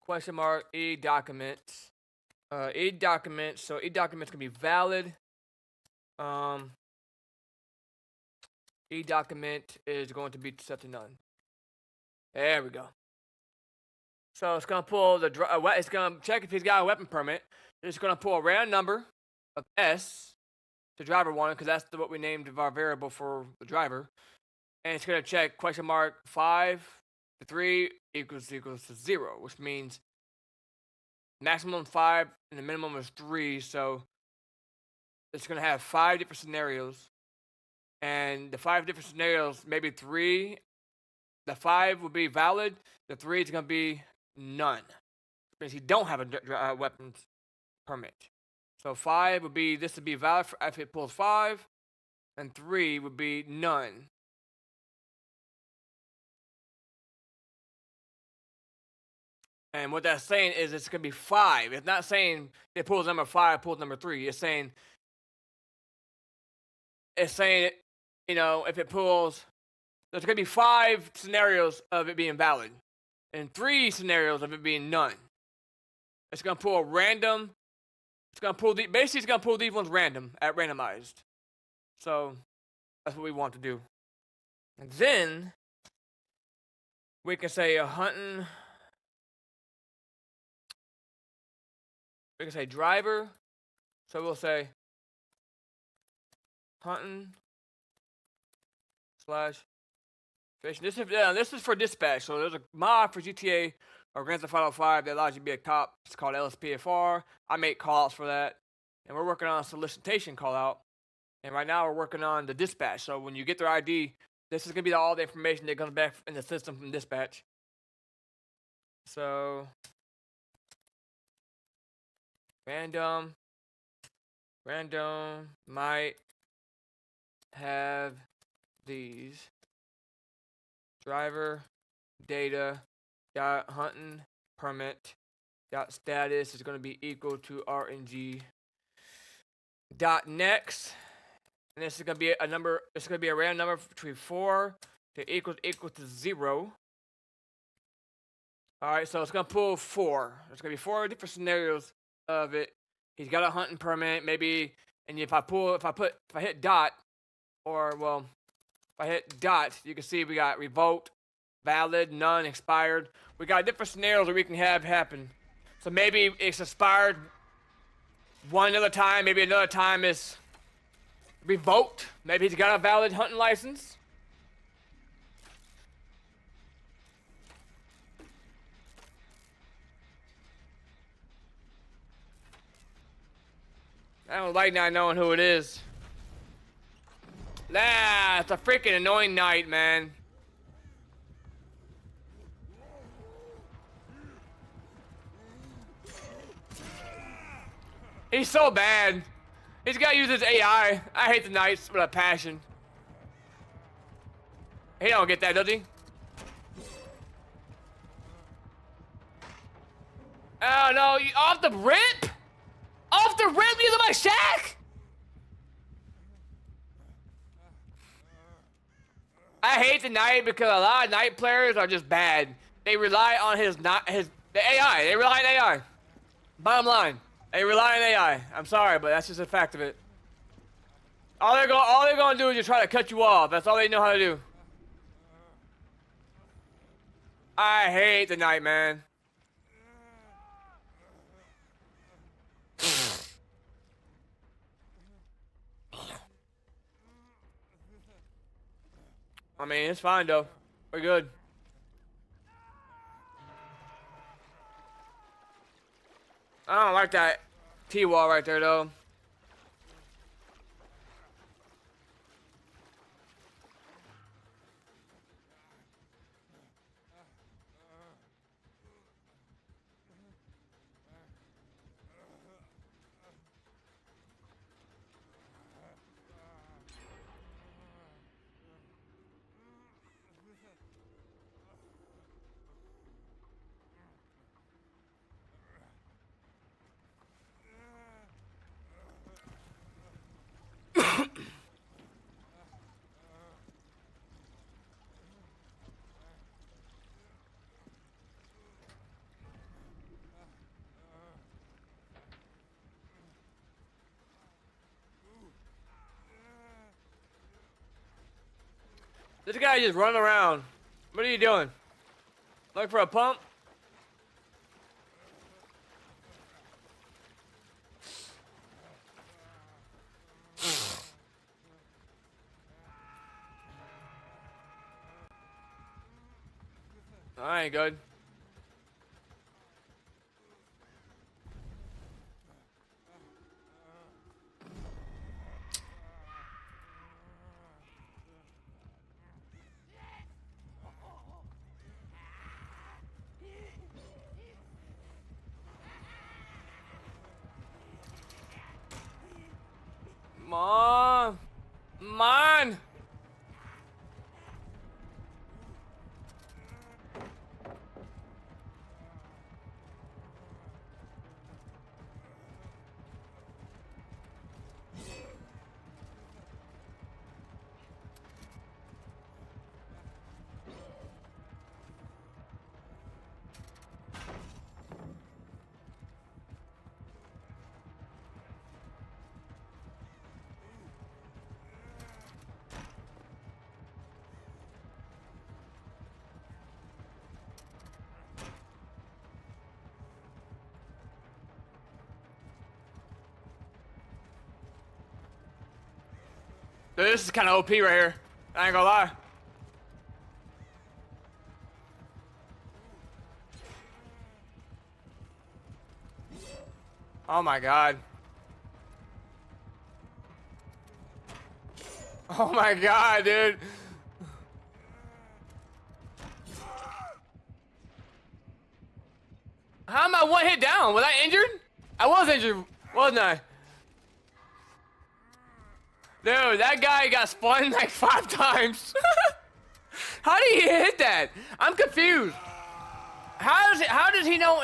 question mark e documents. E documents. So e documents can be valid. E document is going to be set to none. There we go. So it's gonna pull the it's gonna check if he's got a weapon permit. It's gonna pull a random number of S to driver one because that's what we named our variable for the driver, and it's gonna check question mark 5 to 3 equals to 0, which means maximum 5 and the minimum is 3. So it's gonna have 5 different scenarios, and the 5 different scenarios, maybe 3. The 5 will be valid. The 3 is gonna be none. Means you don't have a weapons permit. So 5 would be, this would be valid for if it pulls 5, and 3 would be none. And what that's saying is it's gonna be 5. It's not saying it pulls number 5, pulls number 3. It's saying, you know, if it pulls, there's gonna be 5 scenarios of it being valid, and 3 scenarios of it being none. It's gonna pull a random. It's gonna pull basically it's gonna pull these ones randomized. So that's what we want to do. And then we can say hunting. We can say driver. So we'll say hunting / fishing. This is for dispatch. So there's a mod for GTA or Grand Theft Auto 5 that allows you to be a cop. It's called LSPFR. I make callouts for that. And we're working on a solicitation callout. And right now we're working on the dispatch. So when you get their ID, this is going to be all the information that comes back in the system from dispatch. So random might have these driver data dot hunting permit dot status is going to be equal to RNG dot next, and this is going to be a number. It's going to be a random number between 4 to equal to 0. All right, so it's going to pull 4. There's going to be 4 different scenarios of it. He's got a hunting permit, maybe, and if I hit dot, or well, if I hit dot, you can see we got revoked, valid, none, expired. We got different scenarios that we can have happen. So maybe it's expired one other time, maybe another time it's revoked. Maybe he's got a valid hunting license. I don't like not knowing who it is. Nah, it's a freaking annoying night, man. He's so bad. He's got to use his AI. I hate the Knights with a passion. He don't get that, does he? Oh no, you off the rip? Off the rip using my shack? I hate the Knight because a lot of Knight players are just bad. They rely on the AI. They rely on AI. Bottom line. They rely on AI. I'm sorry, but that's just a fact of it. All they're gonna do is just try to cut you off. That's all they know how to do. I hate the Knight, man. I mean, it's fine though. We're good. I don't like that T-wall right there though. This guy just running around. What are you doing? Looking for a pump? I ain't good. Come on. Come on. Dude, this is kind of OP right here. I ain't gonna lie. Oh my god. Oh my god, dude. How am I one hit down? Was I injured? I was injured, wasn't I? Dude, that guy got spun like 5 times. How did he hit that? I'm confused. How does he know?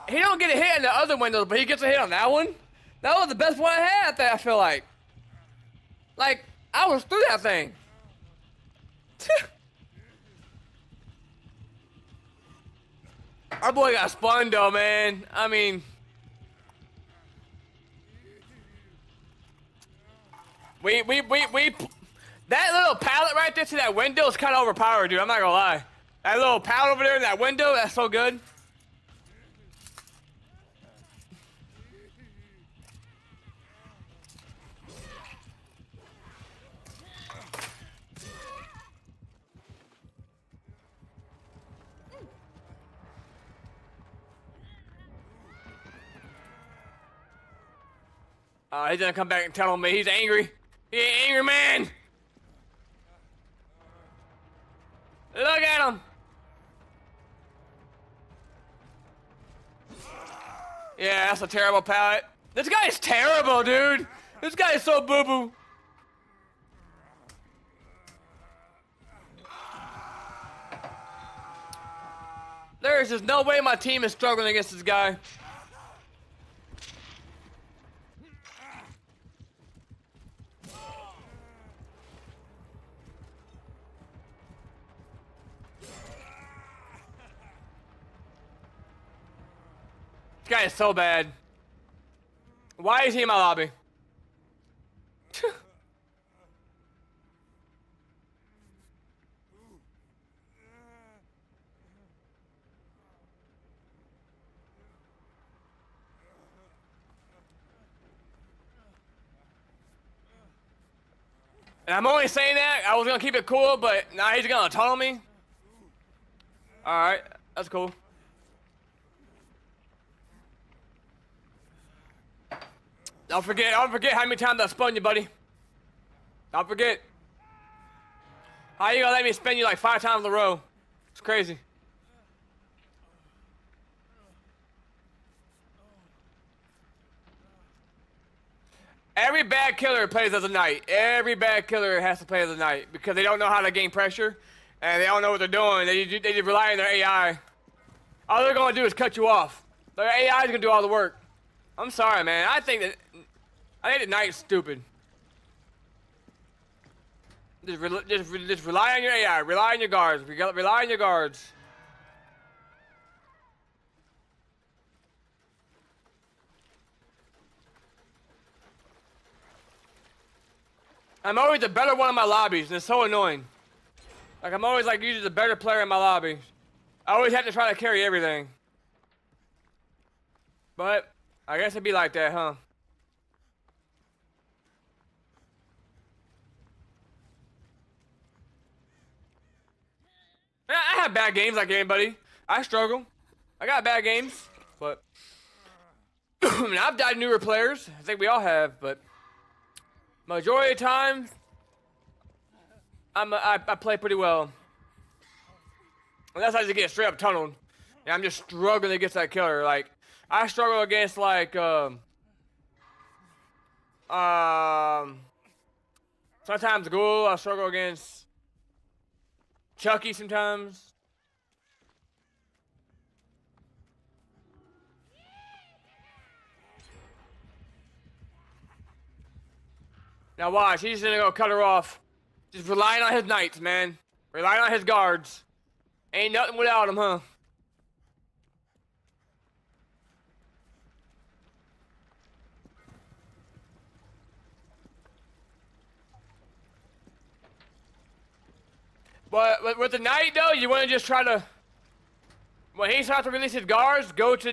He don't get a hit in the other windows, but he gets a hit on that one? That was the best one I had, I feel like. Like, I was through that thing. Our boy got spun though, man. I mean, that little pallet right there to that window is kind of overpowered, dude. I'm not gonna lie. That little pallet over there in that window, that's so good. He's gonna come back and tell me he's angry. He ain't angry, man. Look at him. Yeah, that's a terrible pallet. This guy is terrible, dude. This guy is so boo-boo. There is just no way my team is struggling against this guy. This guy is so bad. Why is he in my lobby? And I'm only saying that, I was gonna keep it cool, but now he's gonna tunnel me. Alright, that's cool. Don't forget how many times I spun you, buddy. Don't forget. How you gonna let me spin you like 5 times in a row? It's crazy. Every bad killer plays as a knight. Every bad killer has to play as a knight because they don't know how to gain pressure and they don't know what they're doing. They just rely on their AI. All they're gonna do is cut you off. Their AI is gonna do all the work. I'm sorry, man. I think the knight's stupid. Just rely on your AI. Rely on your guards. Rely on your guards. I'm always the better one in my lobbies, and it's so annoying. Like, I'm always, like, usually the better player in my lobby. I always have to try to carry everything. But, I guess it'd be like that, huh? I have bad games like anybody. I struggle. I got bad games, but I mean, I've died newer players. I think we all have, but majority of the time, I play pretty well. Unless I just get straight up tunneled, and I'm just struggling against that killer. Like, I struggle against like sometimes Ghoul. I struggle against Chucky sometimes. Now watch, he's gonna go cut her off. Just relying on his knights, man. Relying on his guards. Ain't nothing without him, huh? But with the knight though, you wanna just try to, when he starts to release his guards, go to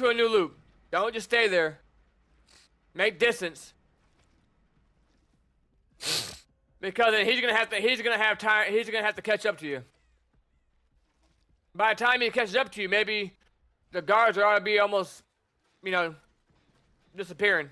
a new loop. Don't just stay there. Make distance. Because then he's gonna have to catch up to you. By the time he catches up to you, maybe the guards are to be almost, you know, disappearing.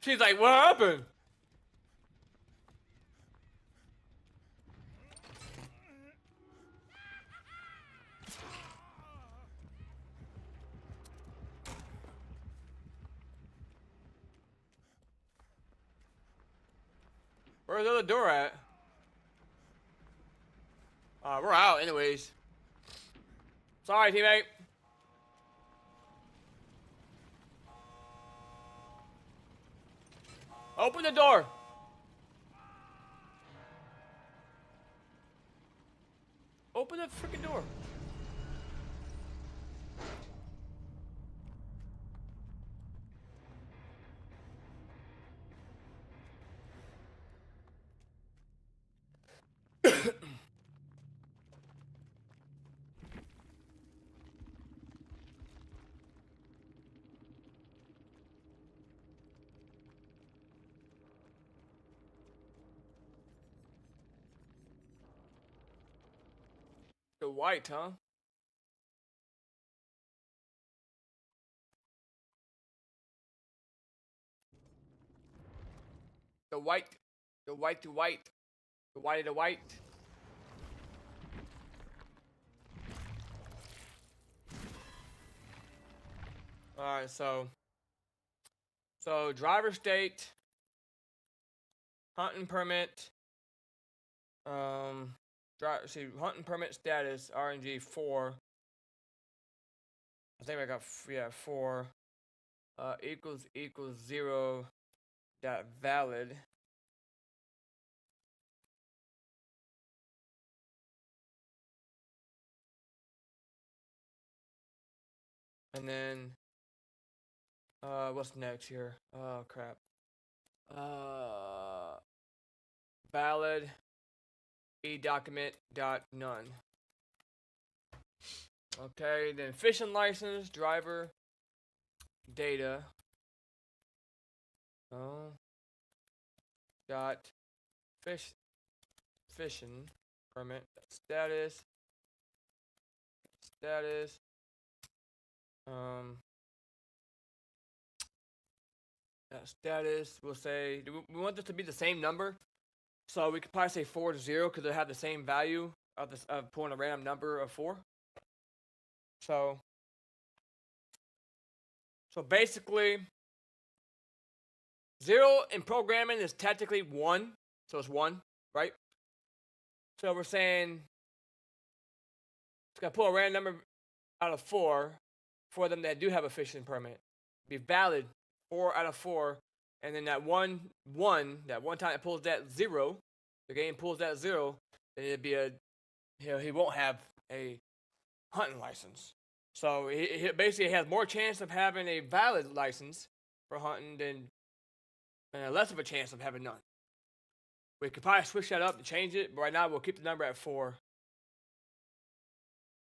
She's like, what happened? Where's the other door at? We're out anyways. Sorry, teammate. Open the door. Open the freaking door. The white, huh? The white. The white, the white. The white, the white. Alright, so driver state, hunting permit, hunting permit status, RNG 4. I think I got, 4. Equals 0 dot valid. And then, what's next here? Oh, crap. Valid e-document dot none. Okay, then fishing license, driver, data. Oh. dot fishing permit status status. We'll say we want this to be the same number, so we could probably say 4 to 0 because they have the same value of pulling a random number of 4. So basically, 0 in programming is technically 1, so it's 1, right? So we're saying it's gonna pull a random number out of 4 for them that do have a fishing permit. Be valid 4 out of 4, and then that one time it pulls that 0, the game pulls that 0, then it'd be he won't have a hunting license. So he basically has more chance of having a valid license for hunting than and less of a chance of having none. We could probably switch that up to change it, but right now we'll keep the number at 4.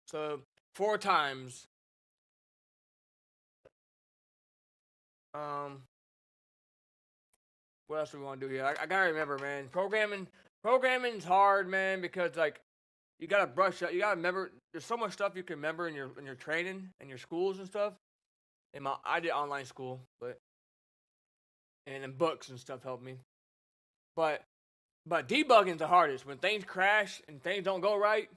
So 4 times. What else do we want to do here? I gotta remember, man. Programming's hard, man, because like you gotta brush up. You gotta remember. There's so much stuff you can remember in your training and your schools and stuff. I did online school, and then books and stuff helped me. But debugging's the hardest. When things crash and things don't go right,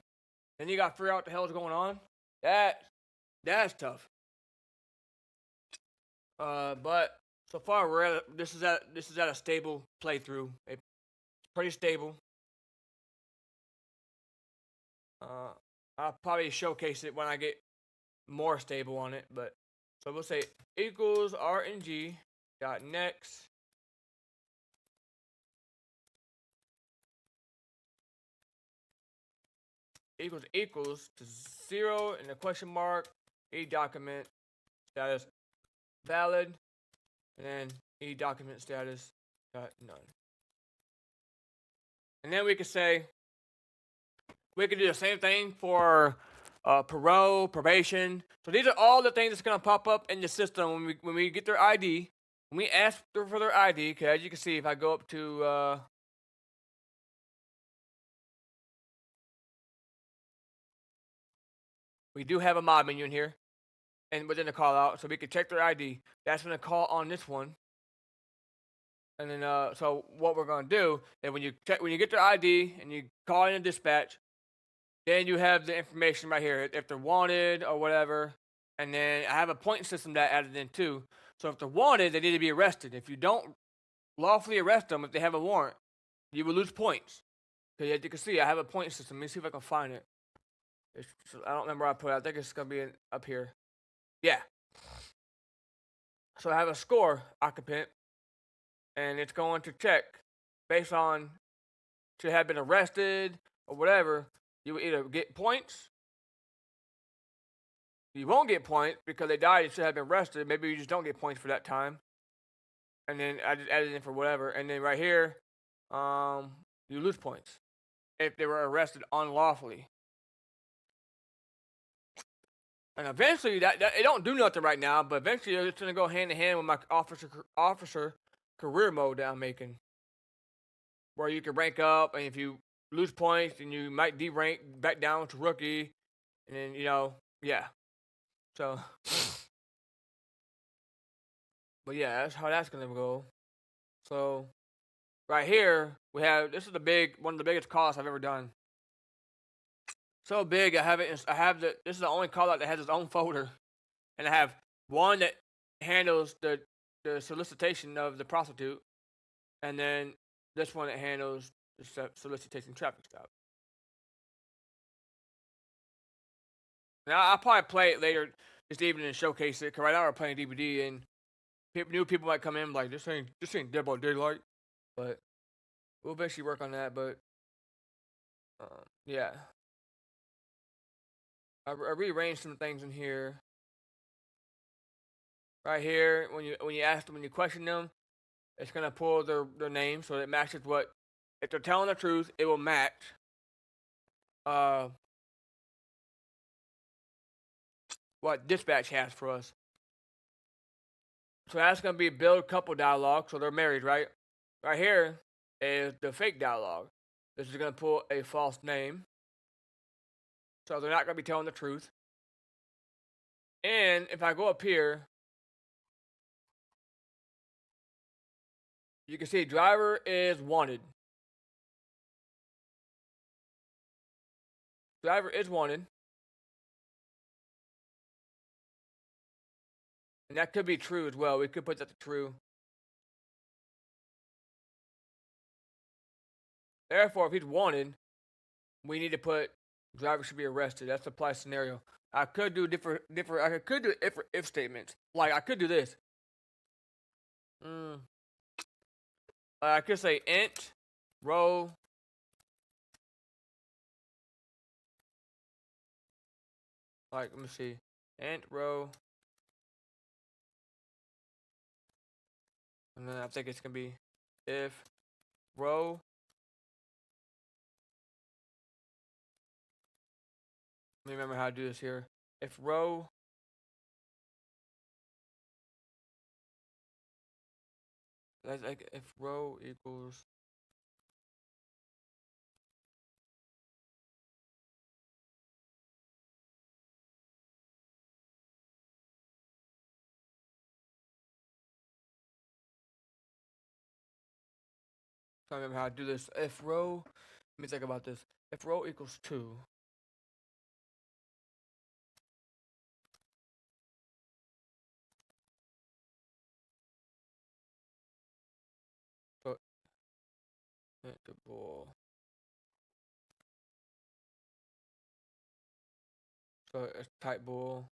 then you gotta figure out what the hell's going on. That's tough. But so far this is at a stable playthrough. It's pretty stable. I'll probably showcase it when I get more stable on it. But so we'll say equals rng dot next equals to 0 and a question mark, document status valid, and then document status got none. And then we could say we could do the same thing for parole, probation. So these are all the things that's gonna pop up in the system when we get their ID. When we ask for their ID, okay, as you can see, if I go up to we do have a mod menu in here, and within the call out, so we can check their ID. That's gonna call on this one. And then, so what we're gonna do is when you get their ID and you call in a dispatch, then you have the information right here if they're wanted or whatever. And then I have a point system that I added in too. So if they're wanted, they need to be arrested. If you don't lawfully arrest them, if they have a warrant, you will lose points. Because as you can see, I have a point system. Let me see if I can find it. I don't remember where I put it. I think it's gonna be up here. Yeah. So I have a score occupant, and it's going to check based on to have been arrested or whatever. You will either get points, you won't get points because they died and should have been arrested. Maybe you just don't get points for that time. And then I just added in for whatever. And then right here, you lose points if they were arrested unlawfully. And eventually, that it don't do nothing right now, but eventually it's gonna go hand in hand with my officer career mode that I'm making, where you can rank up, and if you lose points, then you might derank back down to rookie, and then yeah. So, but yeah, that's how that's gonna go. So, right here we have this is one of the biggest calls I've ever done. So big, this is the only call out that has its own folder, and I have one that handles the solicitation of the prostitute, and then this one that handles the solicitation traffic stop. Now I'll probably play it later this evening and showcase it, because right now we're playing DVD, and new people might come in like, this ain't Dead by Daylight, but we'll eventually work on that. But yeah. I rearranged some things in here. Right here, when you question them, it's gonna pull their name so it matches what. If they're telling the truth, it will match. What dispatch has for us. So that's gonna be build couple dialogue. So they're married, right? Right here, is the fake dialogue. This is going to pull a false name. So they're not going to be telling the truth. And if I go up here, you can see driver is wanted. Driver is wanted. And that could be true as well. We could put that to true. Therefore, if he's wanted, we need to put driver should be arrested. That's the apply scenario. I could do different. I could do if statements. Like I could do this. I could say int row like let me see int row, and then I think it's gonna be if row. Let me remember how to do this here. If row like if row equals trying to remember how to do this. If row, let me think about this. If row equals 2, so interval. So it's type bool.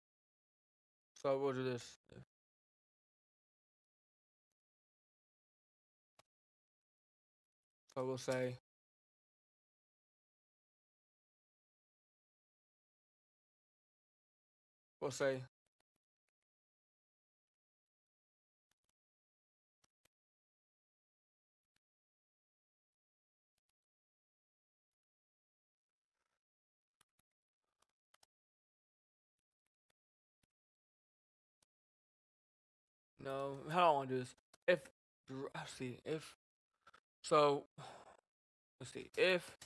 So we'll do this. So we'll say no. How do I want to do this? If let's see if so let's see if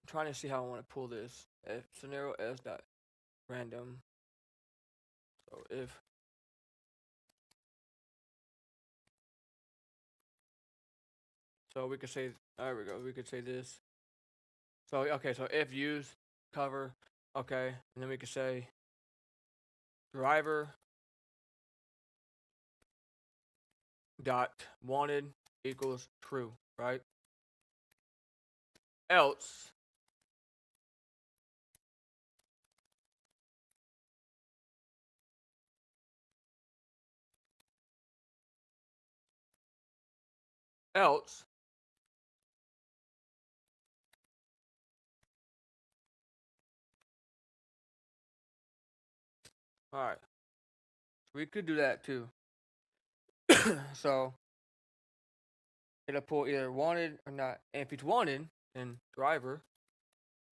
trying to see how I want to pull this. If scenario s dot random. So if so we could say there we go. We could say this. So okay, so if use cover, okay, and then we could say driver dot wanted equals true, right? Else else all right, we could do that too. So it'll pull either wanted or not. And if it's wanted, then driver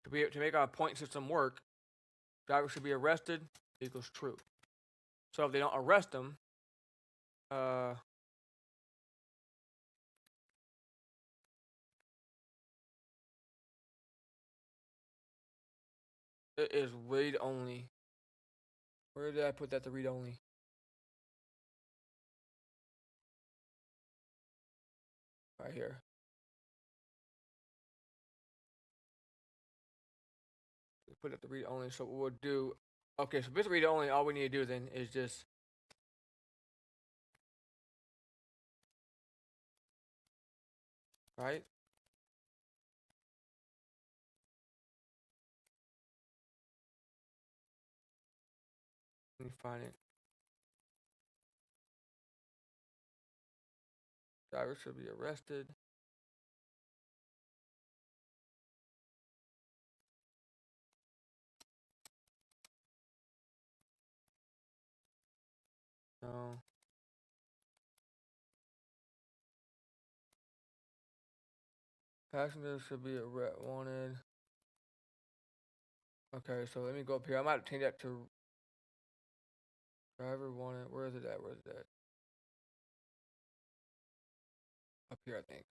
to make our point system work, driver should be arrested equals true. So if they don't arrest them, it is read only. Where did I put that to read only? Right here. Put it to read only. So what we'll do, okay, so basically read only, all we need to do then is just right? Let me find it. Driver should be arrested. No. Passenger should be wanted. Okay, so let me go up here. I might change that to driver wanted. Where is it at? Where is it at? Up here, I think.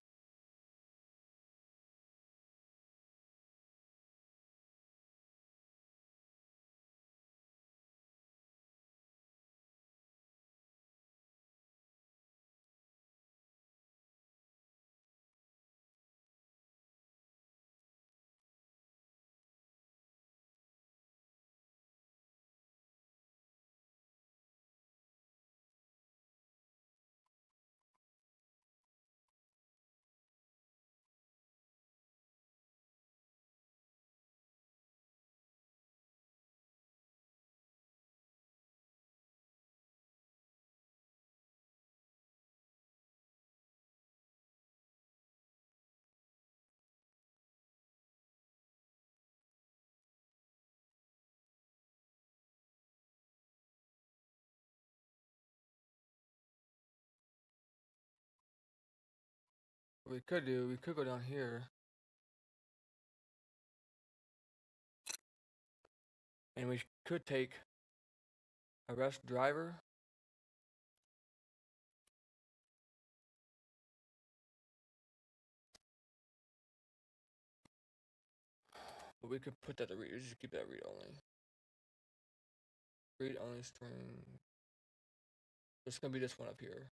What we could go down here. And we could take arrest driver. But we could put that to read. Just keep that read only. Read only string. It's gonna be this one up here.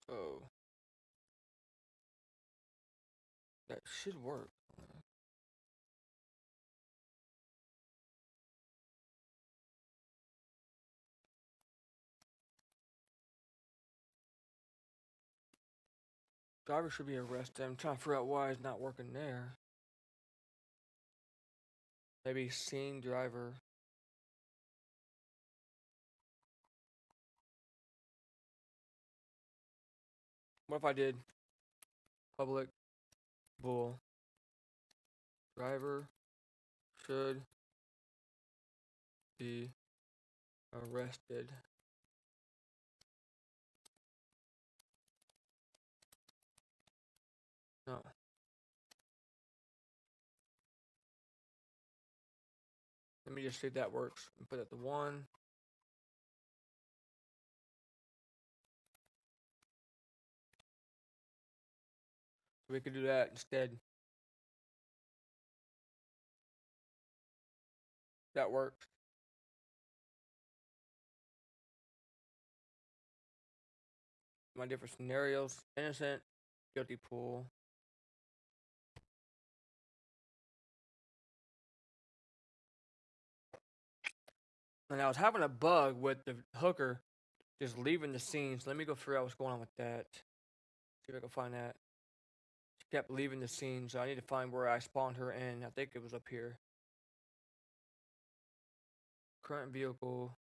So that should work. Driver should be arrested. I'm trying to figure out why it's not working there. Maybe scene driver. What if I did public bool driver should be arrested? No. Let me just see if that works and put it to 1. We could do that instead. That works. My different scenarios: innocent, guilty pool. And I was having a bug with the hooker just leaving the scene. So let me go figure out what's going on with that. See if I can find that. She kept leaving the scene, so I need to find where I spawned her in. I think it was up here. Current vehicle.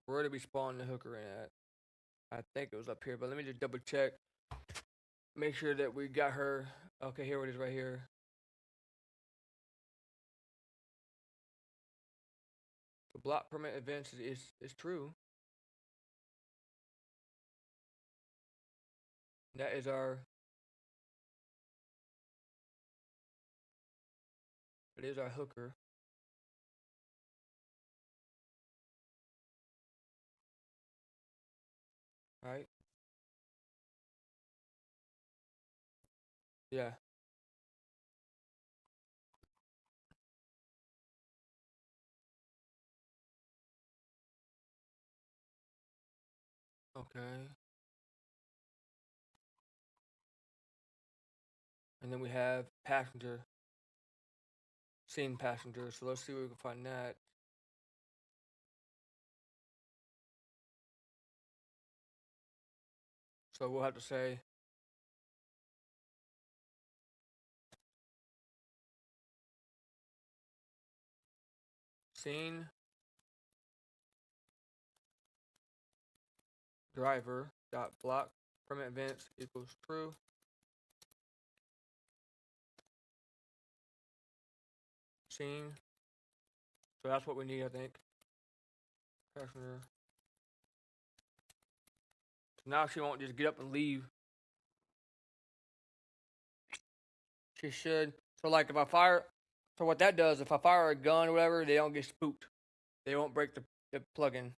Where did we spawn the hooker in at? I think it was up here, but let me just double check. Make sure that we got her. Okay, here it is right here. The block permit events is true. That is our. It is our hooker. Right? Yeah. Okay. And then we have passenger. Scene passenger. So let's see where we can find that. So we'll have to say scene driver dot block permanent events equals true. Scene. So that's what we need, I think. Passenger. So now she won't just get up and leave. She should. So like if I fire, so what that does, if I fire a gun or whatever, they don't get spooked. They won't break the plugin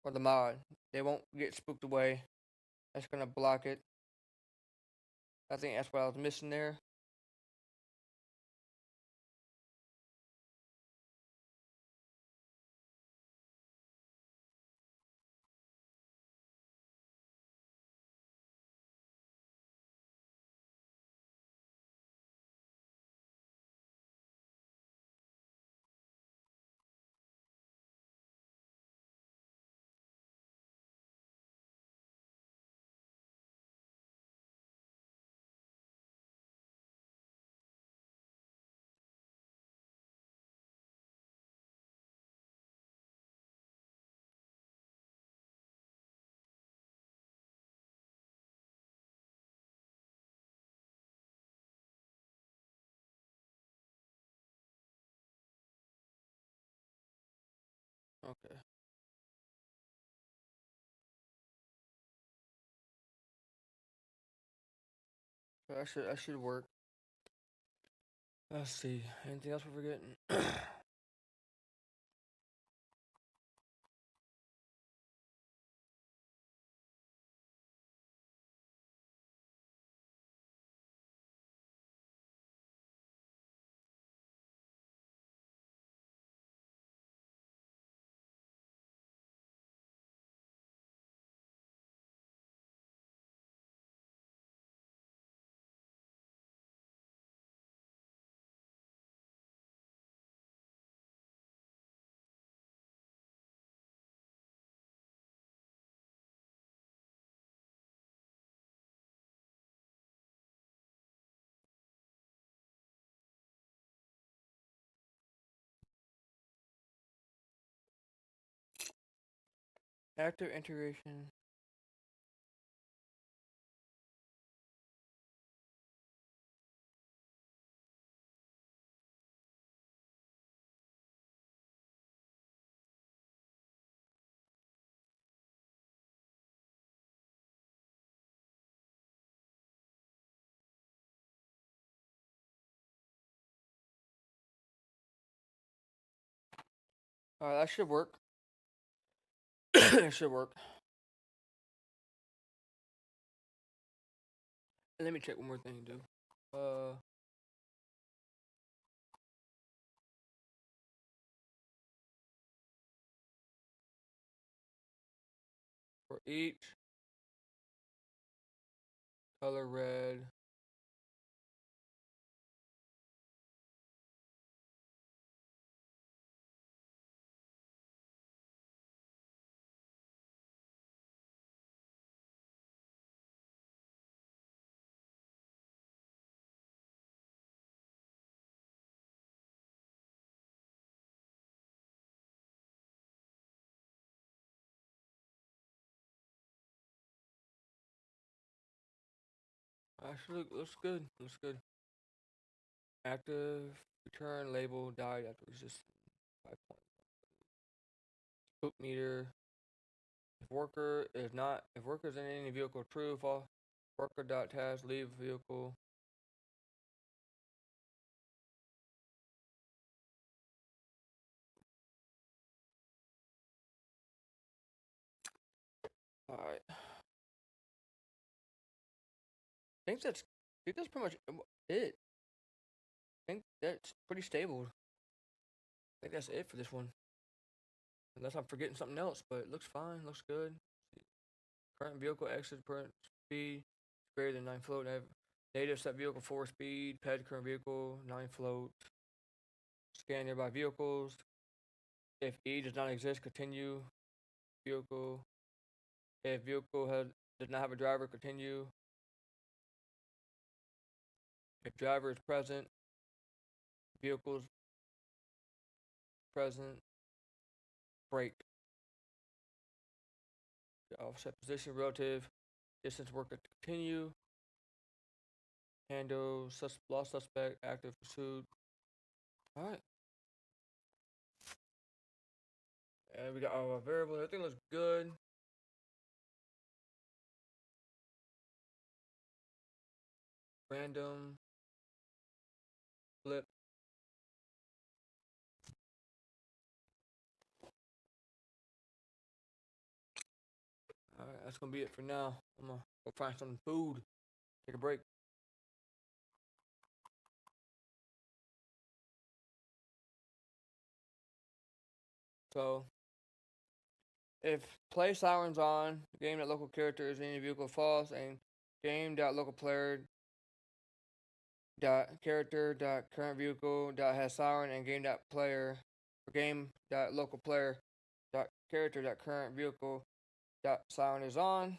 or the mod. They won't get spooked away. That's gonna block it. I think that's what I was missing there. Okay. So that should work. Let's see. Anything else we're forgetting? Active integration. Alright, that should work. It should work. And let me check one more thing, dude. For each color red. Actually, looks good. Looks good. Active return label died after resistance 5 point. Spook meter. If worker is in any vehicle, true, false. Worker dot task leave vehicle. Alright. I think that's pretty much it. I think that's pretty stable. I think that's it for this one. Unless I'm forgetting something else, but it looks fine, looks good. Current vehicle exit current speed greater than 9 float. Native set vehicle 4 speed. Ped current vehicle 9 float. Scan nearby vehicles. If E does not exist, continue vehicle. If vehicle has does not have a driver, continue. If driver is present, vehicles present, brake. Offset position, relative, distance worker to continue. Handle, lost suspect, active pursuit. Alright. And we got our variables, everything looks good. Random. Flip. Alright, that's gonna be it for now. I'm gonna go find some food. Take a break. So, if play sirens on, game that local character is in any vehicle false, and game.localplayer character current vehicle has siren, and game.player or game.localplayer character current vehicle siren is on.